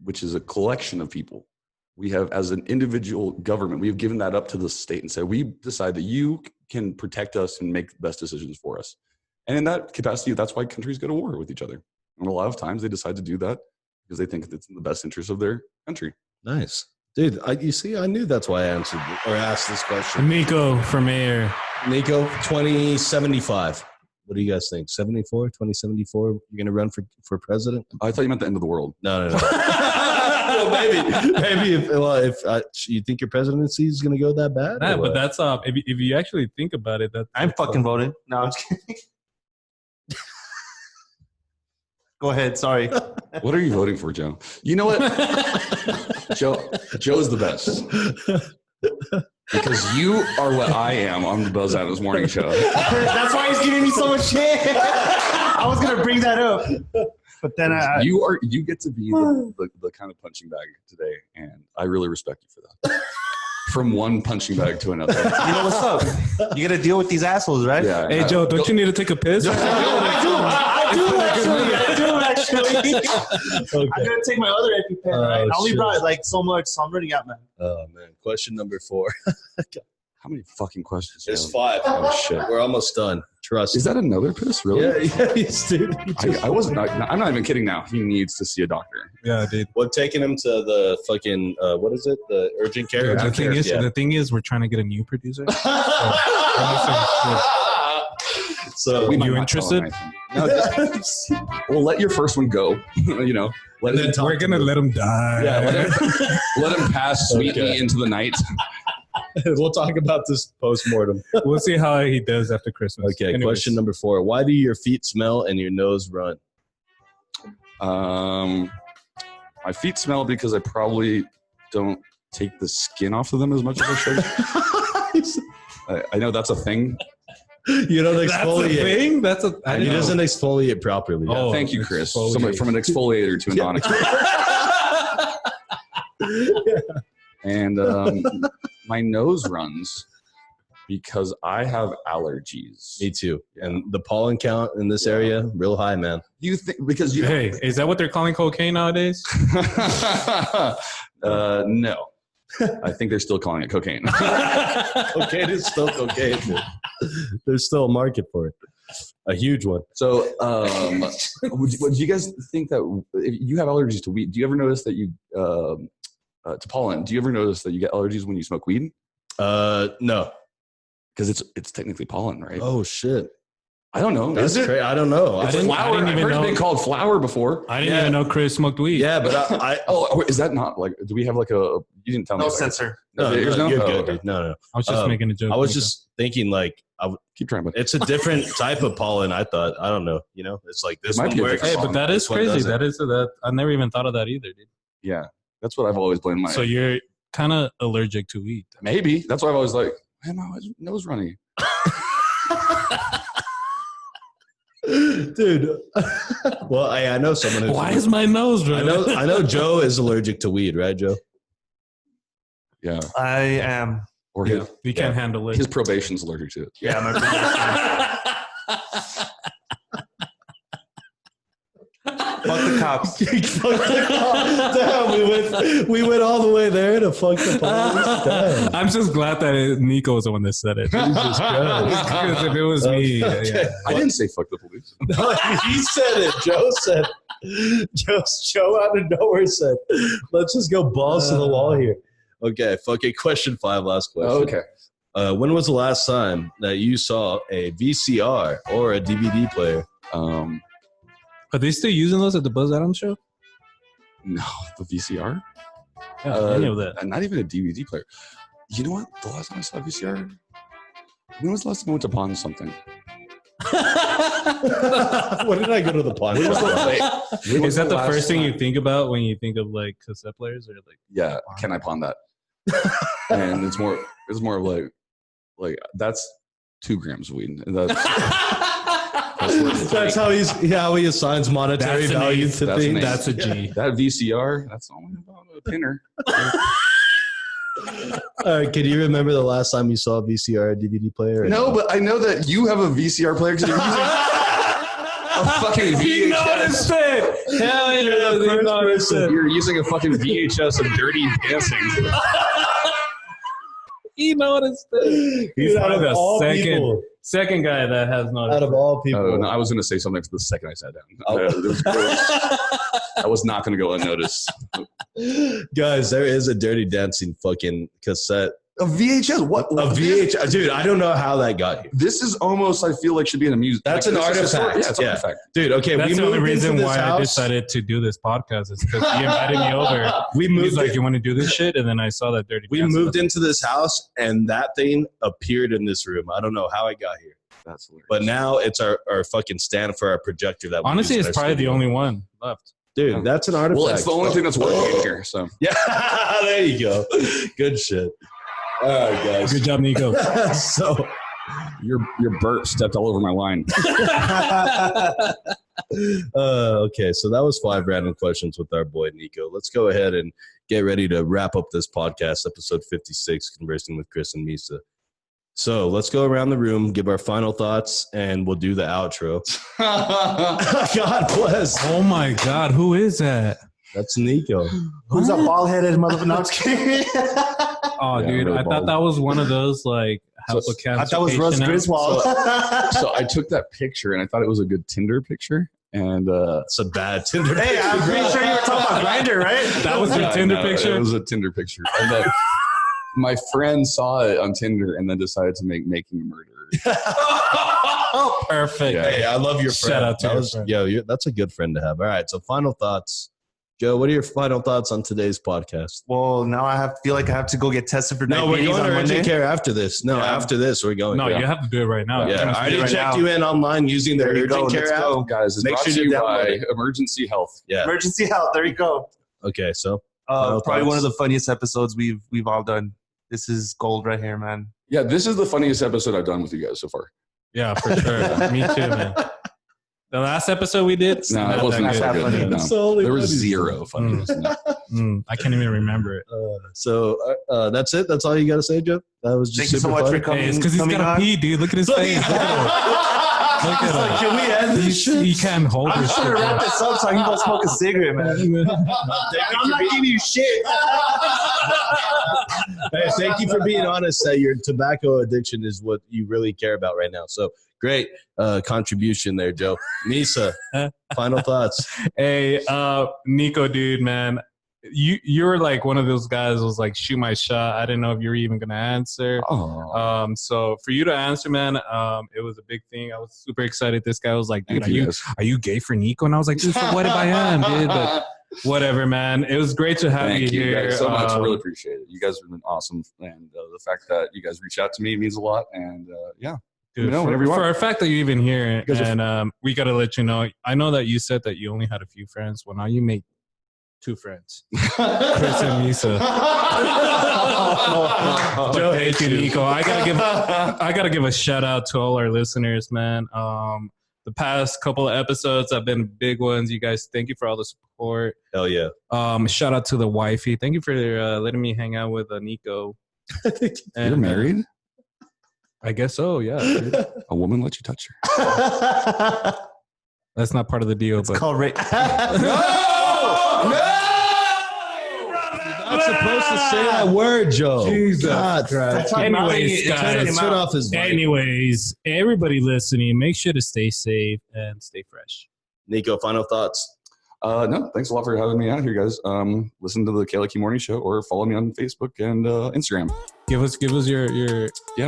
which is a collection of people, we have, as an individual government, we have given that up to the state and said, we decide that you can protect us and make the best decisions for us. And in that capacity, that's why countries go to war with each other. And a lot of times they decide to do that because they think it's in the best interest of their country. Nice. Dude, you see, I knew that's why I answered or asked this question. Nico for mayor. Nico, 2075. What do you guys think? 74, 2074? You're going to run for president? I thought you meant the end of the world. No. Well, maybe if you think your presidency is going to go that bad? Nah, but that's if you actually think about it, I'm fucking voting. No, I'm just kidding. Go ahead. Sorry. What are you voting for, Joe? You know what? Joe's the best. Because you are what I am on the Buzz Adams Morning Show. That's why he's giving me so much shit. I was going to bring that up. But then you get to be the kind of punching bag today, and I really respect you for that. From one punching bag to another. You know what's up? You got to deal with these assholes, right? Yeah. Hey, Joe, don't you need to take a piss? I do actually. Okay. I'm going to take my other EpiPen. Right? I only brought like so much, so I'm running out, man. Oh, man. Question number 4. How many fucking questions? There's 5. Oh, shit. We're almost done. Trust me. Is that another piss, really? Yeah, dude. I wasn't. I'm not even kidding now. He needs to see a doctor. Yeah, dude. What, taking him to the fucking, what is it? The urgent care? The thing is, we're trying to get a new producer. So, you interested? No, well, let your first one go. You know, we're going to let him die. Yeah, let him pass sweetly into the night. We'll talk about this post-mortem. We'll see how he does after Christmas. Okay, anyways. Question number 4. Why do your feet smell and your nose run? My feet smell because I probably don't take the skin off of them as much as I should. I know that's a thing. You don't exfoliate. That's a thing? He doesn't exfoliate properly. Oh, thank you, Chris. Somebody from an exfoliator to a non-exfoliator. And my nose runs because I have allergies. Me too. And the pollen count in this area, real high, man. You think because you? Hey, is that what they're calling cocaine nowadays? No. I think they're still calling it cocaine. Cocaine is still cocaine, dude. There's still a market for it. A huge one. So, would you guys think that if you have allergies to weed, do you ever notice that you to pollen? Do you ever notice that you get allergies when you smoke weed? No, because it's technically pollen, right? Oh shit! I don't know. Is it? I don't know. It's flower. I've heard it been called flower before. I didn't even know Chris smoked weed. Yeah, but oh, is that not like? Do we have like a? You didn't tell me. No sensor. No, you're good, dude. No. I was just making a joke. I was just thinking like keep trying, but it's a different type of pollen. I thought. I don't know. You know, it's like this one works. Hey, but that is crazy. That is that. I never even thought of that either, dude. Yeah, that's what I've always blamed my. So you're kind of allergic to weed. Maybe that's why I've always like, why am I nose running? Dude, well, I know someone who's. Why is my nose running? I know Joe is allergic to weed, right, Joe? Yeah, I am. Or he can't handle it. His probation's allergic to it. Yeah, my cops. Fuck the cops. Damn, we went all the way there to fuck the police. Damn. I'm just glad that Nico was the one that said it. Jesus Christ. Because if it was me, yeah. I didn't say fuck the police. No, he said it. Joe said Joe out of nowhere said, let's just go balls to the wall here. Okay, fucking question 5, last question. Oh, okay. When was the last time that you saw a VCR or a DVD player? Are they still using those at the Buzz Adams Show? No, the VCR? Yeah, any of that. Not even a DVD player. You know what? The last time I saw a VCR? When was the last time I went to pawn something? What did I go to the pawn shop? Is that the first thing you think about when you think of like cassette players or like? Yeah, can I pawn that? And it's more of like that's 2 grams of weed. That's how he assigns monetary value to things. That's a G. That VCR, that's only about a pinner. Can you remember the last time you saw a VCR or DVD player? No, but I know that you have a VCR player because you're using a fucking VHS. He noticed it. Hell yeah, You're using a fucking VHS of Dirty Dancing. He noticed it. He's probably the second guy that has noticed. Out of all people. Oh, no, I was going to say something the second I sat down. I was not going to go unnoticed. Guys, there is a Dirty Dancing fucking cassette. A VHS? What? A VHS? Dude, I don't know how that got here. This is almost, I feel like, should be in a music. That's an artifact. Yeah, it's an artifact. Dude, okay. That's the only reason why house. I decided to do this podcast is because he invited me over. He's like, you want to do this shit? And then I saw that Dirty We moved into this house, and that thing appeared in this room. I don't know how it got here. That's hilarious. But now it's our fucking stand for our projector. That honestly, it's probably the only one left. Dude, that's an artifact. Well, it's the only thing that's working in here. So yeah, there you go. Good shit. All right, guys. Good job, Nico. So your burp stepped all over my line. Okay, so that was 5 random questions with our boy Nico. Let's go ahead and get ready to wrap up this podcast, episode 56, Conversing with Chris and Misa. So let's go around the room, give our final thoughts, and we'll do the outro. God bless. Oh my God, who is that? That's Nico. Who's a bald-headed motherfucker? Oh, Yeah, dude, really I thought bald. that was one of those like help a cancer. I thought it was Russ patient Griswold. So I took that picture and I thought it was a good Tinder picture. And It's a bad Tinder Hey, picture. I'm pretty sure you were talking about Grindr, right? That was your Tinder picture? It was a Tinder picture. And then my friend saw it on Tinder and then decided to make Making a Murderer. Oh, perfect. Yeah. Hey, I love your friend. Shout out to That your was- friend. Yo, that's a good friend to have. All right, so final thoughts. Joe, what are your final thoughts on today's podcast? Well, now I feel like I have to go get tested for No, we're diabetes going on to Monday. urgent care after this. No, Yeah. after this, we're going. No, yeah. you have to do it right now. Yeah, You I have to do already it right checked now. you in online using their There you urgent go, care let's app. go. Guys, it's Make brought sure to you you download by it. Emergency Health. Yeah. Emergency health. There you go. Okay, so final Probably one of thoughts? the funniest episodes we've all done. This is gold right here, man. Yeah, this is the funniest episode I've done with you guys so far. Yeah, for sure. Me too, man. The last episode we did, No, not it wasn't that that good. funny. good. No. It's only There was funny. zero funniness. No. I can't even remember it. So that's it. That's all you got to say, Joe. That was just Thank you so super much fun. for coming. Hey, it's because he's coming got to on. pee, dude. Look at his face. Look at He's like, can we end this shit? He can't hold I'm his trying to shit. wrap this up so I can go smoke a cigarette, man. I'm not giving you shit. Hey, thank you for being honest that your tobacco addiction is what you really care about right now. So great contribution there, Joe. Misa, final thoughts. Hey, Nico, dude, man. You're like one of those guys who was like, shoot my shot. I didn't know if you were even going to answer. Oh. So for you to answer, man, it was a big thing. I was super excited. This guy was like, dude, Thank you, guys. are you gay for Nico? And I was like, dude, so what if I am, dude? But whatever, man. It was great to have Thank you you here. guys so much. I really appreciate it. You guys have been awesome. And the fact that you guys reach out to me means a lot. And yeah. Dude, You know, whenever you want. for a fact that you're even here, You guys are- and we got to let you know, I know that you said that you only had a few friends. Well, now you make 2 friends. Chris and Misa. Joe, thank you, Nico. I gotta give a shout out to all our listeners, man. The past couple of episodes have been big ones. You guys, thank you for all the support. Hell yeah. Shout out to the wifey. Thank you for letting me hang out with Nico. You're And, married? I guess so. Yeah. Dude. A woman let you touch her? That's not part of the deal. It's but called No! You're not supposed to say that word, Joe. Jesus God, Christ. Fucking Anyways, mouthing it, trying to guys. spit off his mic. Anyways, everybody listening, make sure to stay safe and stay fresh. Nico, final thoughts. No, thanks a lot for having me out here, guys. Listen to the KLAQ Morning Show or follow me on Facebook and Instagram. Give us your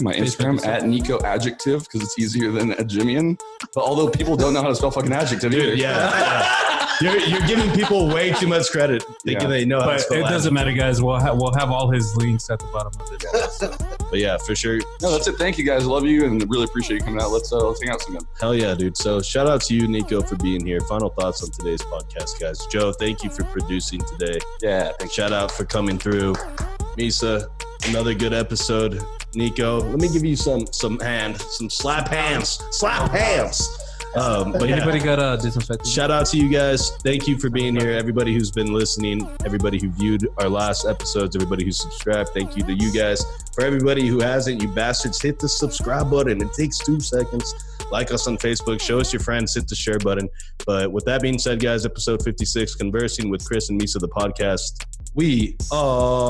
My Instagram at Nico Adjective because it's easier than Adjemian. But although people don't know how to spell fucking adjective either. Dude, yeah. You're giving people way too much credit thinking they know how to But spell it doesn't matter, guys. We'll have all his links at the bottom of it. But yeah, for sure. No, that's it. Thank you guys. Love you and really appreciate you coming out. Let's hang out sometime. Hell yeah, dude. So shout out to you, Nico, for being here. Final thoughts on today's podcast, guys. Joe, thank you for producing today. Yeah. Shout out for coming through. Misa, another good episode. Nico, let me give you some slap hands. Slap hands. But yeah. Anybody got a disinfectant? Shout out to you guys. Thank you for being here. Everybody who's been listening, everybody who viewed our last episodes, everybody who subscribed. Thank you to you guys. For everybody who hasn't, you bastards, hit the subscribe button. It takes 2 seconds. Like us on Facebook. Show us your friends. Hit the share button. But with that being said, guys, episode 56, Conversing with Chris and Misa, the podcast. We are...